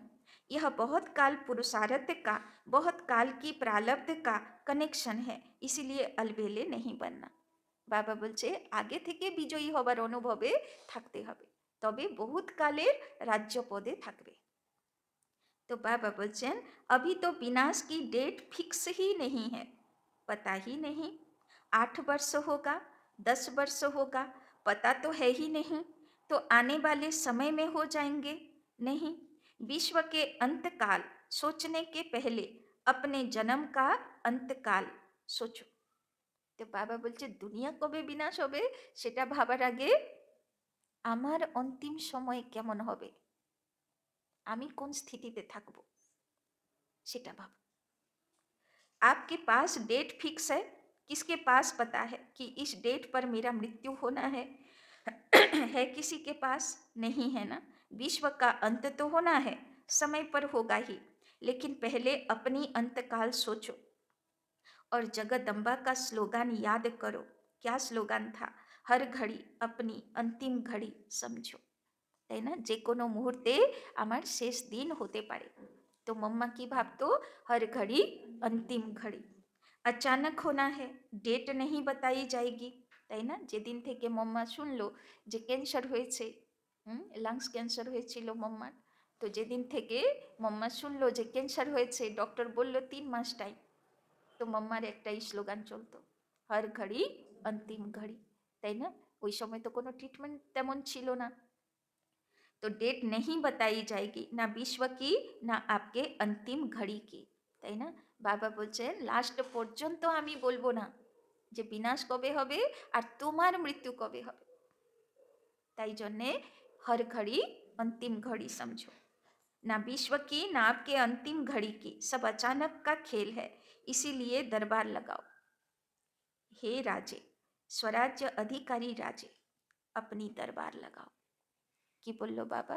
Speaker 1: यह बहुत काल पुरुषार्थ का, बहुत काल की प्रारब्ध का कनेक्शन है, इसीलिए अलबेले नहीं बनना। बाबा बोलছে आगे থেকে বিজয়ী হবার অনুভবে থাকতে হবে, তবে বহুত কালের রাজ্য পদে থাকবে। तो बाबा बोलचन अभी तो विनाश की डेट फिक्स ही नहीं है, पता ही नहीं 8 वर्ष होगा 10 वर्ष होगा, पता तो है ही नहीं। तो आने वाले समय में हो जाएंगे नहीं। विश्व के अंतकाल सोचने के पहले अपने जन्म का अंतकाल सोचो। तो बाबा बोलছে दुनिया कबे विनाश होबे सेटा भाবার आगे আমার अंतिम समय কেমন হবে, আমি কোন স্থিতিতে থাকবো সেটা ভাবো। आपके पास डेट फिक्स है, किसके पास पता है कि इस डेट पर मेरा मृत्यु होना है? है किसी के पास? नहीं है ना। विश्व का अंत तो होना है, समय पर होगा ही, लेकिन पहले अपनी अंतकाल सोचो। और जगदम्बा का स्लोगान याद करो। क्या स्लोगान था? हर घड़ी अपनी अंतिम घड़ी समझो, তাই না? যে কোনো মুহূর্তে আমার শেষ দিন হতে পারে। तो मम्मा की भावतो हर घड़ी अंतिम घड़ी। अचानक होना है, डेट नहीं बताई जाएगी, তাই না? যেদিন থেকে মম্মা শুনলো যে ক্যান্সার হয়েছে, লাংস ক্যান্সার হয়েছিল মম্মার, তো যেদিন থেকে মম্মা শুনলো যে ক্যান্সার হয়েছে, ডক্টর বলল 3 মাস টাইম, তো মম্মার একটাই স্লোগান চলতো, হর ঘড়ি অন্তিম ঘড়ি, তাই না? ওই সময় তো কোনো ট্রিটমেন্ট তেমন ছিল না। तो डेट नहीं बताई जाएगी, ना विश्व की ना आपके अंतिम घड़ी की, তাই না? বাবা বলছেন লাস্ট পর্যন্ত আমি বলবো না যে বিনাশ কবে হবে আর তোমার মৃত্যু কবে হবে। তাই জন্যে हर घड़ी अंतिम घड़ी समझो, ना विश्व की ना आपके अंतिम घड़ी की, सब अचानक का खेल है, इसीलिए दरबार लगाओ। हे राजे, स्वराज्य अधिकारी राजे, अपनी दरबार लगाओ। কি বলল বাবা?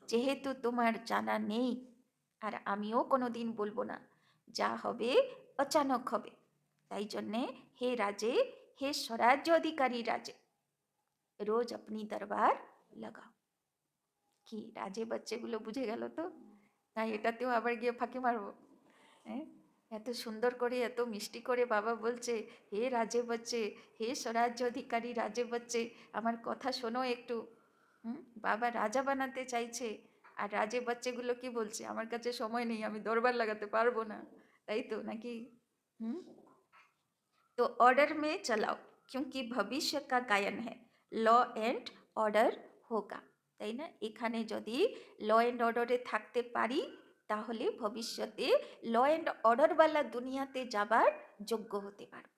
Speaker 1: যেহেতু তোমার জানা নেই আর আমিও কোনো দিন বলবো না, যা হবে অচানক হবে, তাই জন্যে হে রাজে, হে স্বরাজ্য অধিকারী রাজে, রোজ আপনি দরবার লাগাও। কি রাজে বাচ্চাগুলো বুঝে গেল তো? না এটাতেও আবার গিয়ে ফাঁকি মারবো? হ্যাঁ, এত সুন্দর করে এত মিষ্টি করে বাবা বলছে হে রাজে বাচ্চে, হে স্বরাজ্য অধিকারী রাজে বাচ্চে, আমার কথা শোনো একটু। বাবা রাজা বানাতে চাইছে আর রাজে বাচ্চাগুলো কি বলছে, আমার কাছে সময় নেই, আমি দরবার লাগাতে পারবো না, তাই তো নাকি? तो ऑर्डर में चलाओ, क्योंकि भविष्य का गायन है, ল অ্যান্ড অর্ডার হোগা, তাই না? এখানে যদি ল অ্যান্ড অর্ডারে থাকতে পারি তাহলে ভবিষ্যতে ল অ্যান্ড অর্ডারওয়ালা দুনিয়াতে যাবার যোগ্য হতে পারব।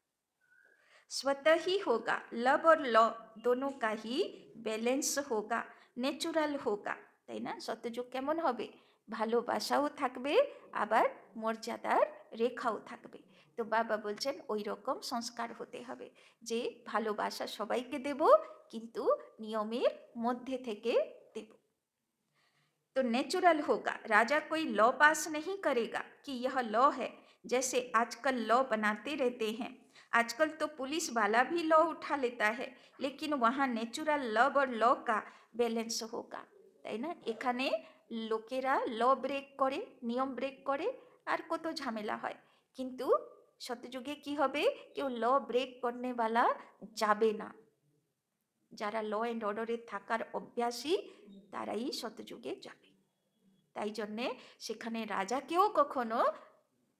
Speaker 1: स्वतः ही होगा, लव और लॉ दोनों का ही बैलेंस होगा, नेचुरल होगा, তাই না? সত্যযুগ কেমন হবে? ভালোবাসাও থাকবে, আবার মর্যাদার রেখাও থাকবে। তো বাবা বলছেন ওই রকম সংস্কার হতে হবে, যে ভালোবাসা সবাইকে দেব, কিন্তু নিয়মের মধ্যে থেকে देव। तो नेचुरल होगा, राजा कोई लॉ पास नहीं करेगा कि यह लॉ है, जैसे आजकल लॉ बनाते रहते हैं। आजकल तो पुलिस वाला भी लॉ उठा लेता है, लेकिन वहाँ नेचुरल लव और लॉ का बैलेंस होगा, তাই না? এখানে লোকেরা ল ব্রেক করে, নিয়ম ব্রেক করে, আর কত ঝামেলা হয়। কিন্তু সত্যযুগে কি হবে? কেউ ল ব্রেক করনে वाला যাবে না। যারা ল অ্যান্ড অর্ডারে থাকার অভ্যাসী তারাই সত্যযুগে যাবে। তাই জন্যে সেখানে রাজাকেও কখনো,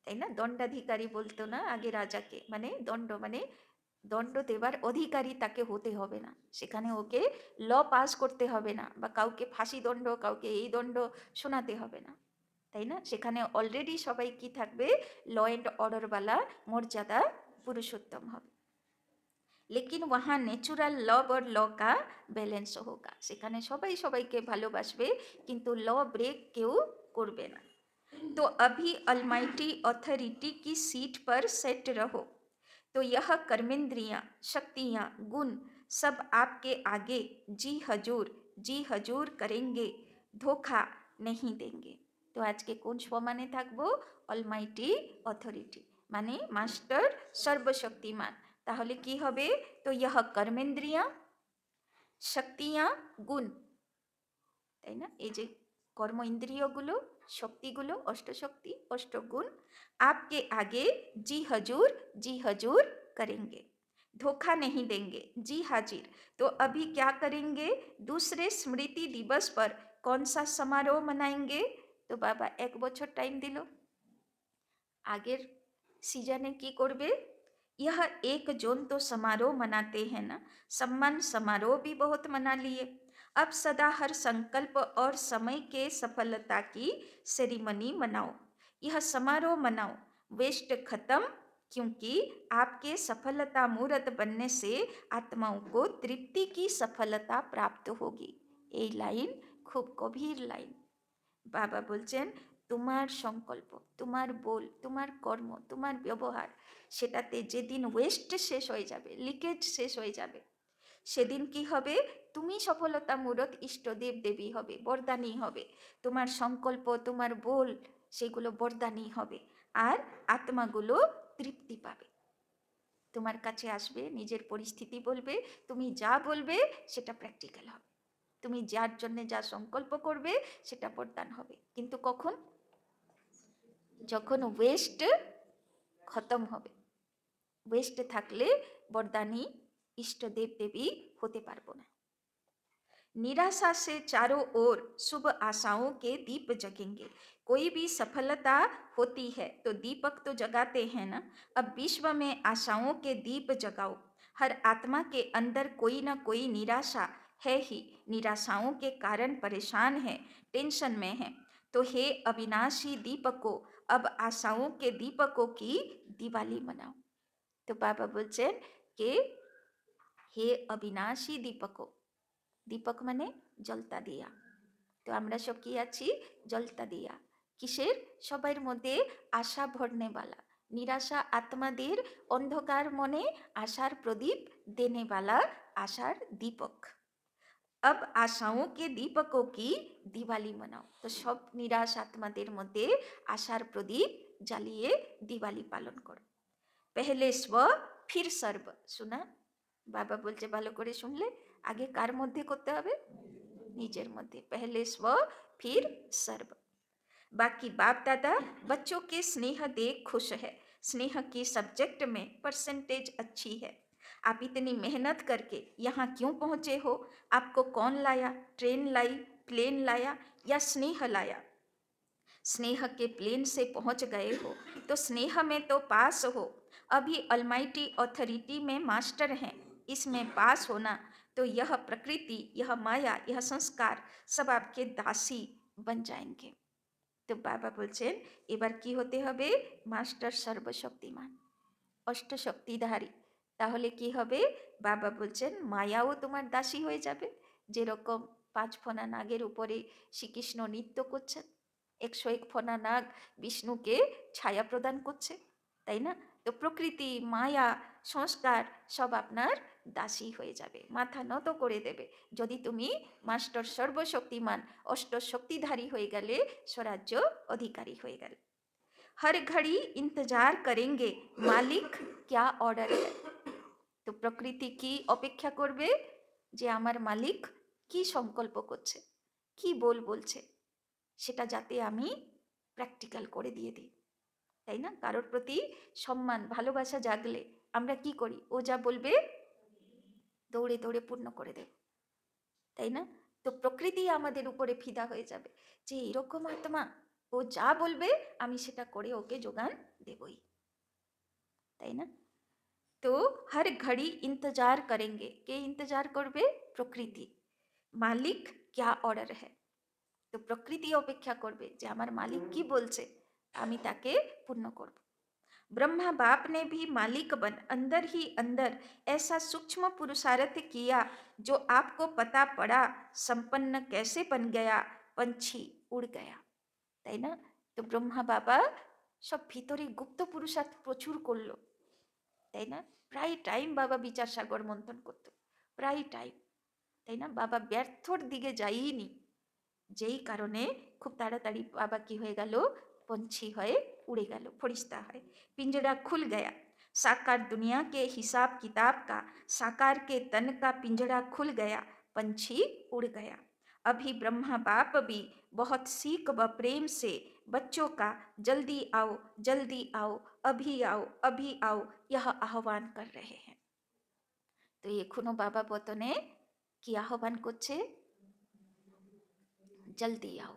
Speaker 1: তাই না, দণ্ডাধিকারী বলতো না আগে রাজাকে, মানে দণ্ড, মানে দণ্ড দেবার অধিকারী তাকে হতে হবে না। সেখানে ওকে ল পাস করতে হবে না, বা কাউকে ফাঁসি দণ্ড, কাউকে এই দণ্ড শোনাতে হবে না, তাই না? সেখানে অলরেডি সবাই কি থাকবে? ল অ্যান্ড অর্ডারওয়ালা মর্যাদা পুরুষোত্তম হবে। लेकिन वहाँ नेचुरल लव और लॉ का बैलेंस होगा, সেখানে সবাই সবাইকে ভালোবাসবে, কিন্তু ল ব্রেক কেউ করবে না। तो अभी अलमाइटी अथॉरिटी की सीट पर सेट रहो, तो यह कर्मेंद्रियाँ, शक्तियाँ, गुण सब आपके आगे जी हजूर करेंगे, धोखा नहीं देंगे। तो आज के কোন সমানে থাকবো? অলমাইটি অথরিটি, মানে মাস্টার সর্বশক্তিমান। তাহলে কি হবে? তো ইহ কর্মেন্দ্রিয়া, শক্তিয়া, গুণ, তাই না? এই যে কর্ম ইন্দ্রিয়গুলো, শক্তিগুলো, অষ্টশক্তি, অষ্টগুণ, आपके आगे जी हजूर करेंगे, धोखा नहीं देंगे, जी हाजिर। तो अभी क्या करेंगे? दूसरे स्मृति दिवस पर कौन सा समारोह मनाएंगे? तो बाबा एक बछर टाइम दिल, আগের সিজনে কি করবে? यह 1 जून तो समारोह मनाते हैं ना, सम्मान समारोह भी बहुत मना लिए। अब सदा हर संकल्प और समय के सफलता की सेरेमनी मनाओ, यह समारोह मनाओ, वेस्ट खत्म, क्योंकि आपके सफलता मूर्त बनने से आत्माओं को तृप्ति की सफलता प्राप्त होगी। ये लाइन खूब गभीर लाइन। বাবা বলছেন তোমার সংকল্প, তোমার বল, তোমার কর্ম, তোমার ব্যবহার, সেটাতে যেদিন ওয়েস্ট শেষ হয়ে যাবে, লিকেজ শেষ হয়ে যাবে, সেদিন কি হবে? তুমি সফলতা মূরত ইষ্টদেব দেবী হবে, বরদানী হবে। তোমার সংকল্প, তোমার বল, সেগুলো বরদানী হবে, আর আত্মাগুলো তৃপ্তি পাবে, তোমার কাছে আসবে, নিজের পরিস্থিতি বলবে, তুমি যা বলবে সেটা প্র্যাকটিক্যাল হবে, তুমি যার জন্য যা সংকল্প করবে সেটা বরদান হবে। কিন্তু কখন? যখন ওয়েস্ট খতম হবে। ওয়েস্ট থাকলে বরদানী ইষ্টদেব দেবী হতে পারবো না। निराशा से चारों ओर शुभ आशाओं के दीप जगेंगे। कोई भी सफलता होती है तो दीपक तो जगाते हैं ना, अब विश्व में आशाओं के दीप जगाओ। हर आत्मा के अंदर कोई ना कोई निराशा है ही, निराशाओं के कारण परेशान है, टेंशन में है। तो हे अविनाशी दीपकों, अब आशाओं के दीपकों की दिवाली मनाओ। तो बाबा बोलছেন कि हे अविनाशी दीपकों, দীপক মানে জলতা দিয়া। তো আমরা সব কি আছি? জলতা দিয়া। কিসের? সবার মধ্যে আশা ভরনেওয়ালা, নিরাশা আত্মাদের অন্ধকার মনে আশার প্রদীপ দেনেওয়ালা, আশার দীপক। अब आशाओं के दीपकों की दिवाली मनाओ। तो सब निराश आत्माদের মধ্যে আশার প্রদীপ জ্বালিয়ে দিওয়ালি পালন করো। पहले स्व फिर सर्व। শোনা? বাবা বলছে ভালো করে শুনলে, আগে কার মধ্যে করতে হবে? নিজের মধ্যে। पहले स्व फिर सर्व। बाकी बाप दादा बच्चों के स्नेह देख खुश है, स्नेह की सब्जेक्ट में परसेंटेज अच्छी है। आप इतनी मेहनत करके यहाँ क्यों पहुँचे हो? आपको कौन लाया? ट्रेन लाई, प्लेन लाया, या स्नेह लाया? स्नेह के प्लेन से पहुँच गए हो तो स्नेह में तो पास हो। अभी अलमाइटी अथॉरिटी में मास्टर हैं, इसमें पास होना, तो यह प्रकृति, यह माया, यह संस्कार सब आपके दासी बन जाएंगे। तो बाबा बोलছেন এবার কি হতে হবে? মাস্টার সর্বশক্তিমান, অষ্টশক্তিধারী। তাহলে কি হবে? বাবা বলছেন মায়াও তোমার দাসী হয়ে যাবে, যেরকম 5 ফণা নাগের উপরে শ্রীকৃষ্ণ নৃত্য করছেন, 101 ফণা নাগ বিষ্ণুকে ছায়া প্রদান করছে, তাই না? তো প্রকৃতি, মায়া, সংস্কার সব আপনার দাসী হয়ে যাবে, মাথা নত করে দেবে। যদি তুমি মাস্টার সর্বশক্তিমান অষ্ট শক্তিধারী হয়ে গেলে, স্বরাজ্য অধিকারী হয়ে গেলে। हर घड़ी इंतजार करेंगे मालिक क्या ऑर्डर है। তো প্রকৃতি কি অপেক্ষা করবে যে আমার মালিক কি সংকল্প করছে, কি বলছে, সেটা যাতে আমি প্র্যাকটিক্যাল করে দিয়ে দিই, তাই না? কারোর প্রতি সম্মান ভালোবাসা জাগলে আমরা কি করি? ও যা বলবে দৌড়ে দৌড়ে পূর্ণ করে দেব, তাই না? তো প্রকৃতি আমাদের উপরে ফিদা হয়ে যাবে যে এরকম আত্মা, ও যা বলবে আমি সেটা করে ওকে যোগান দেবই, তাই না? তো हर घड़ी इंतजार करेंगे, কে इंतजार করবে? প্রকৃতি। মালিক क्या ऑर्डर है, তো প্রকৃতি অপেক্ষা করবে যে আমার মালিক কি বলছে, আমি তাকে পূর্ণ করব। ब्रह्मा बाप ने भी मालिक बन अंदर ही अंदर ऐसा सूक्ष्म पुरुषार्थ किया जो आपको पता पड़ा संपन्न कैसे बन गया, पंछी उड़ गया, তাই না? তো ব্রহ্মা বাবা সব ভিতরে গুপ্ত পুরুষার্থ প্রচুর করলো, তাই না? প্রায় টাইম বাবা বিচার সাগর মন্থন করত, প্রায় টাইম, তাই না? বাবা ব্যর্থর দিকে যায়নি, যেই কারণে খুব তাড়াতাড়ি বাবা কি হয়ে গেল? पंछी হয়ে उड़े गल, फरिश्ता है। पिंजरा खुल गया, साकार दुनिया के हिसाब किताब का, साकार के तन का पिंजरा खुल गया, पंछी उड़ गया। अभी ब्रह्मा बाप भी बहुत सीख व प्रेम से बच्चों का जल्दी आओ, अभी आओ यह आह्वान कर रहे हैं। तो एखोनो बाबा बतने कि आह्वान करছে, जल्दी आओ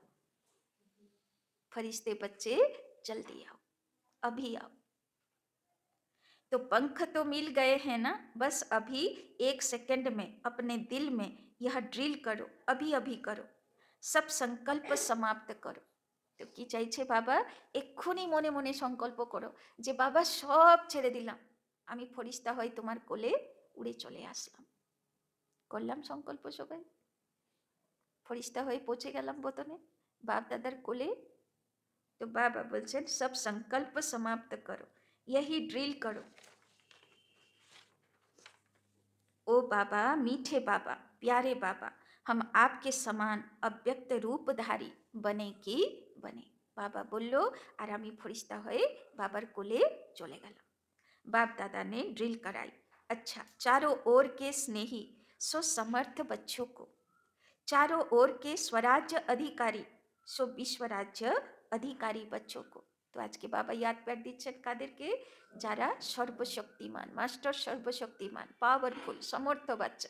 Speaker 1: फरिश्ते बच्चे, जल्दी आओ, अभी आओ। तो पंख तो मिल गए हैं ना, बस अभी 1 सेकंड में अपने दिल में यह ड्रिल करो, अभी करो, सब संकल्प समाप्त करो। तो কি চাইছে বাবা? এক্ষুনি মনে মনে সংকল্প করো যে বাবা সব ছেড়ে দিলাম, আমি ফরিস্তা হয়ে তোমার কোলে উড়ে চলে আসলাম। করলাম সংকল্প সবাই, ফরিস্তা হয়ে পৌঁছে গেলাম বতনে বাপ দাদার কোলে। तो बाबा बोलছেন सब संकल्प समाप्त करो, यही ड्रिल करो। ओ बाबा, मीठे बाबा, प्यारे बाबा, हम आपके समान अव्यक्त रूपधारी बने कि बने। बाबा बोलो और आमी फरिश्ता हয়ে बाबार कोले चले गেলাম। बाप दादा ने ड्रिल कराई। अच्छा, चारों ओर के स्नेही सो समर्थ बच्चों को, चारों ओर के स्वराज्य अधिकारी सो विश्वराज्य अधिकारी बच्चों को। तो आज के बाबा याद कर दीजिए कादेर के, যারা সর্বশক্তিমান, মাস্টার সর্বশক্তিমান, পাওয়ারফুল, সমর্থ বাচ্চা,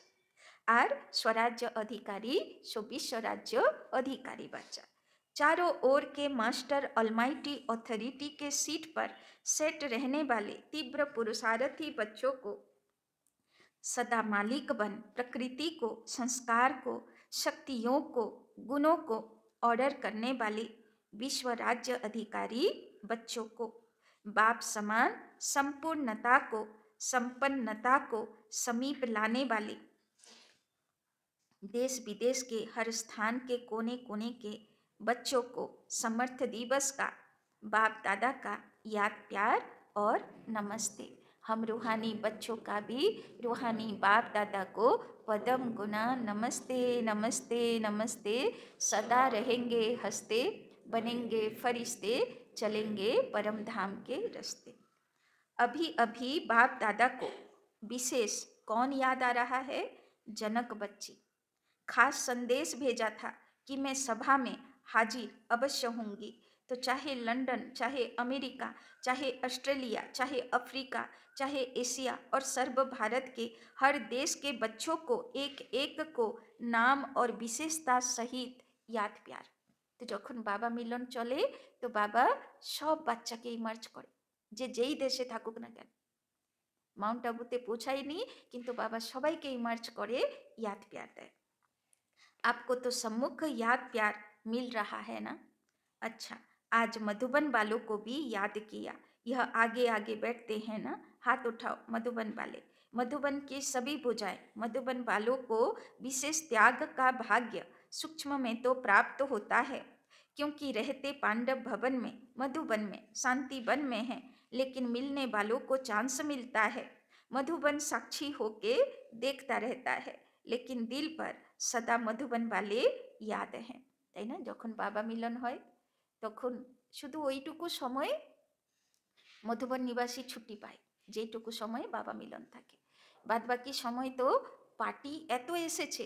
Speaker 1: আর स्वराज्य अधिकारी सो विश्व राज्य अधिकारी बच्चा। चारों ओर के मास्टर ऑलमाइटी अथॉरिटी के सीट पर सेट रहने वाले तीव्र पुरुषार्थी बच्चों को सदा मालिक बन प्रकृति को, संस्कार को, शक्तियों को, गुणों को ऑर्डर करने वाले विश्व राज्य अधिकारी बच्चों को, बाप समान संपूर्णता को, संपन्नता को समीप लाने वाले देश विदेश के हर स्थान के कोने कोने के बच्चों को समर्थ दिवस का बाप दादा का याद प्यार और नमस्ते। हम रूहानी बच्चों का भी रूहानी बाप दादा को पदम गुना नमस्ते नमस्ते नमस्ते, सदा रहेंगे हंसते, बनेंगे फरिश्ते, चलेंगे परम धाम के रास्ते। अभी अभी बाप दादा को विशेष कौन याद आ रहा है? जनक बच्ची। खास संदेश भेजा था कि मैं सभा में हाजिर अवश्य होंगी। तो चाहे लंदन, चाहे अमेरिका, चाहे ऑस्ट्रेलिया, चाहे अफ्रीका, चाहे एशिया और सर्व भारत के हर देश के बच्चों को एक एक को नाम और विशेषता सहित याद प्यार। तो যখন বাবা মিলন চলে তো বাবা সব বাচ্চাকেই মার্চ করে, যে যেই দেশে থাকুক না কেন। মাউন্ট আবুতে পৌঁছায়নি কিন্তু বাবা সবাইকেই মার্চ করে, याद प्यार দেয়। आपको तो सम्मुख याद प्यार मिल रहा है ना? अच्छा, आज मधुबन वालों को भी याद किया। यह आगे आगे बैठते हैं ना, हाथ उठाओ मधुबन वाले। मधुबन की सभी भुजाएं, मधुबन वालों को विशेष त्याग का भाग्य सूक्ष्म में तो प्राप्त होता है, क्योंकि रहते पांडव भवन में, मधुबन में, शांति वन में है, लेकिन मिलने वालों को चांस मिलता है। मधुबन साक्षी होके देखता रहता है, लेकिन दिल पर सदा मधुबन वाले याद हैं। তাই না? যখন বাবা মিলন হয় তখন শুধু ওইটুকু সময় মধুবন নিবাসী ছুটি পায়, যেইটুকু সময়ে বাবা মিলন থাকে। বাদবাকি সময় তো পার্টি এত এসেছে,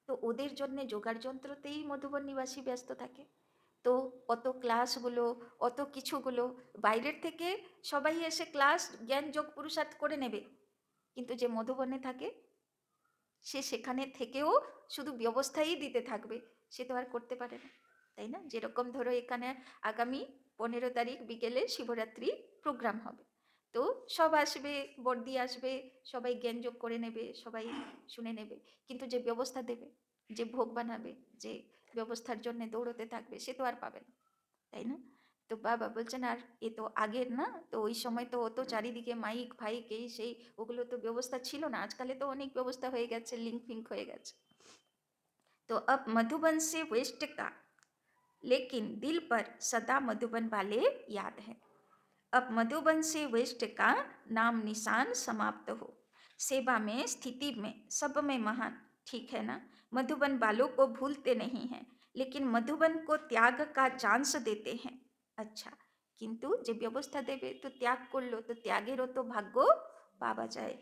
Speaker 1: তো ওদের জন্য জোগাড় যন্ত্রতেই মধুবন নিবাসী ব্যস্ত থাকে। তো অত ক্লাসগুলো, অত কিছুগুলো বাইরের থেকে সবাই এসে ক্লাস জ্ঞান যোগ পুরুষার্থ করে নেবে, কিন্তু যে মধুবনে থাকে সে সেখানে থেকেও শুধু ব্যবস্থাই দিতে থাকবে, সে তো আর করতে পারে না, তাই না? যেরকম ধরো এখানে আগামী 15 তারিখ বিকেলে শিবরাত্রি প্রোগ্রাম হবে, তো সব আসবে, বর্দি আসবে, সবাই জ্ঞানযোগ করে নেবে, সবাই শুনে নেবে, কিন্তু যে ব্যবস্থা দেবে, যে ভোগ বানাবে, যে ব্যবস্থার জন্য দৌড়তে থাকবে, সে তো আর পাবে না, তাই না? তো বাবা বলছেন আর এ তো আগের না, তো ওই সময় তো অত চারিদিকে মাইক ফাইক এই সেই ওগুলো তো ব্যবস্থা ছিল না, আজকালে তো অনেক ব্যবস্থা হয়ে গেছে, লিঙ্ক ফিঙ্ক হয়ে গেছে। তো अब मधुबन से वेस्ट का, लेकिन दिल पर सदा मधुबन वाले याद है। अब मधुबन से वेस्ट का नाम निशान समाप्त हो। सेवा में, स्थिति में, सब में महान, ठीक है ना? मधुबन वालों को भूलते नहीं हैं, लेकिन मधुबन को त्याग का चांस देते हैं। अच्छा, किंतु যে ব্যবস্থা দেবে তো ত্যাগ করলো, তো ত্যাগেরও তো ভাগ্য পাওয়া যায়।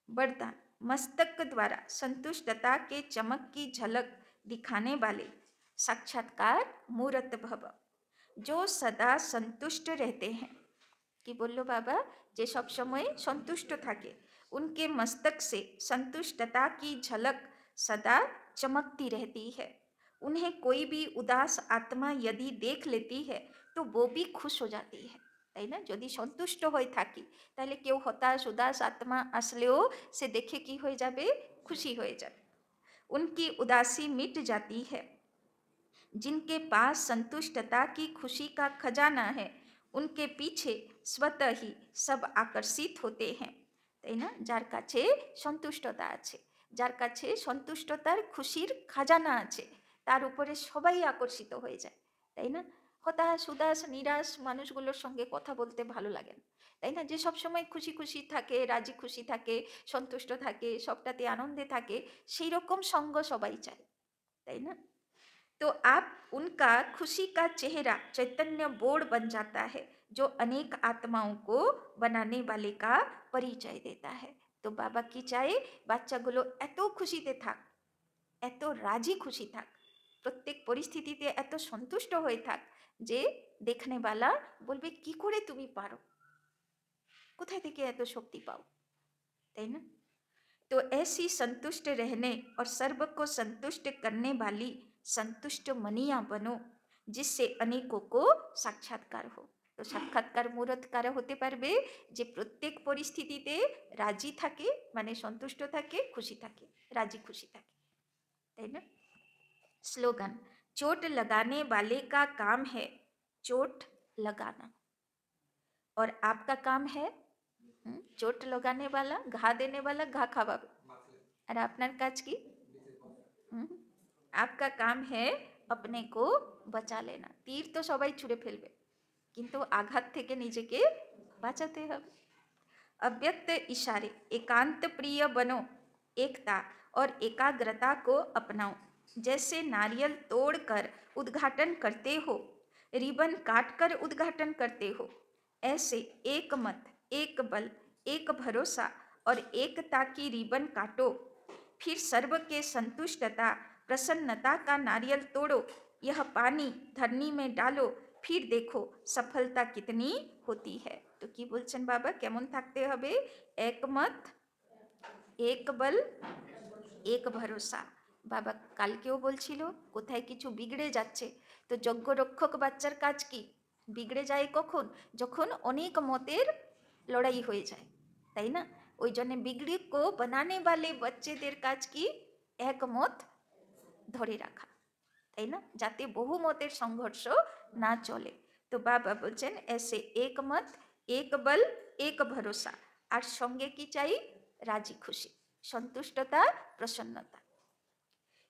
Speaker 1: वरदान, मस्तक द्वारा संतुष्टता के चमक की झलक दिखाने वाले साक्षात्कार मूर्त भव, जो सदा संतुष्ट रहते हैं। कि बोलो बाबा, जे सब समय संतुष्ट থাকে, उनके मस्तक से संतुष्टता की झलक सदा चमकती रहती है। उन्हें कोई भी उदास आत्मा यदि देख लेती है तो वो भी खुश हो जाती है, তাই না? যদি সন্তুষ্ট হয়ে থাকি তাহলে কেউ হতাশ উদাস আত্মা আসলেও সে দেখে কি হয়ে যাবে, খুশি হয়ে যাবে। उनकी उदासी मिट जाती है। जिनके पास संतुष्टता की खुशी का खजाना है, उनके पीछे स्वतः ही सब আকর্ষিত হতে हैं, তাই না? যার কাছে সন্তুষ্টতা আছে, যার কাছে সন্তুষ্টতার খুশির খাজানা আছে, তার উপরে সবাই আকর্ষিত হয়ে যায়, তাই না? হতাশ উদাস নিরাশ মানুষগুলোর সঙ্গে কথা বলতে ভালো লাগে না, তাই না? যে সব সময় খুশি খুশি থাকে, রাজি খুশি থাকে, সন্তুষ্ট থাকে, সবটাতে আনন্দে থাকে, সেই রকম সঙ্গ সবাই চায়, তাই না? तो आप उनका खुशी का चेहरा चैतन्य बोर्ड बन जाता है, जो अनेक आत्माओं को बनाने वाले का परिचय देता है। तो बाबा की चाहे বাচ্চাগুলো এত খুশিতে থাক, এত রাজি খুশি থাক, প্রত্যেক পরিস্থিতিতে এত সন্তুষ্ট হয়ে থাক যে দেখনেওয়ালা বলবে কি করে তুমি পারো, কোথায় থেকে এত শক্তি পাও, তাই না? तो ऐसी संतुष्ट रहने और सर्व को संतुष्ट करने वाली संतुष्ट मनिया बनो, जिससे अनेकों को साक्षात्कार हो। तो সাক্ষাৎকার মূরত কারা হতে পারবে? যে প্রত্যেক পরিস্থিতিতে রাজি থাকে, মানে সন্তুষ্ট থাকে, খুশি থাকে, রাজি খুশি থাকে, তাই না? स्लोगन, चोट लगाने वाले का काम है चोट लगाना, और आपका काम है चोट लगाने वाला, घा देने वाला घा खावाবে, আর আপনার কাজ কি? आपका काम है अपने को बचा लेना। तीर तो সবাই ছুঁড়ে ফেলবে, কিন্তু আঘাত থেকে নিজেকে বাঁচাতে হবে। अव्यक्त इशारे, एकांत प्रिय बनो, एकता और एकाग्रता को अपनाओ। जैसे नारियल तोड़कर उद्घाटन करते हो, रिबन काटकर उद्घाटन करते हो, ऐसे एक मत, एक बल, एक भरोसा और एकता की रिबन काटो। फिर सर्व के संतुष्टता प्रसन्नता का नारियल तोड़ो, यह पानी धरनी में डालो, फिर देखो सफलता कितनी होती है। तो কি বলছেন বাবা, কেমন থাকতে হবে? একমত, এক বল, এক ভরসা। বাবা কালকেও বলছিল কোথায় কিছু বিগড়ে যাচ্ছে, তো যজ্ঞরক্ষক বাচ্চার কাজ কি? বিগড়ে যায় কখন? যখন অনেক মতের লড়াই হয়ে যায়, তাই না? ওই জন্য বিগড়ে কো বানানে वाले বাচ্চাদের কাজ কি? একমত ধরে রাখা, তাই না? যাতে বহুমতের সংঘর্ষ না চলে। তো বাবা বলছেন এসে একমত, এক বল, এক ভরসা, আর সঙ্গে কি চাই? রাজি খুশি, সন্তুষ্টতা, প্রসন্নতা।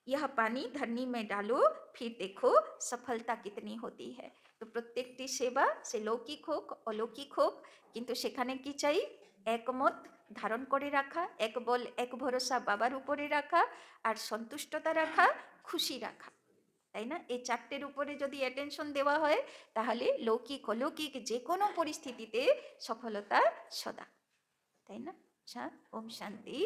Speaker 1: यह पानी धरनी में डालो, फिर देखो सफलता कितनी होती है। तो प्रत्येकटी सेवा से लौकिक হোক অলৌকিক হোক, কিন্তু সেখানে কি চাই? একমত ধারণ করে রাখা, এক বল এক ভরসা বাবার উপরে রাখা, আর সন্তুষ্টতা রাখা, খুশি রাখা, তাই না? এই চারটের উপরে যদি অ্যাটেনশন দেওয়া হয়, তাহলে লৌকিক অলৌকিক যে কোনো পরিস্থিতিতে সফলতা সদা, তাই না? আচ্ছা, ওম শান্তি।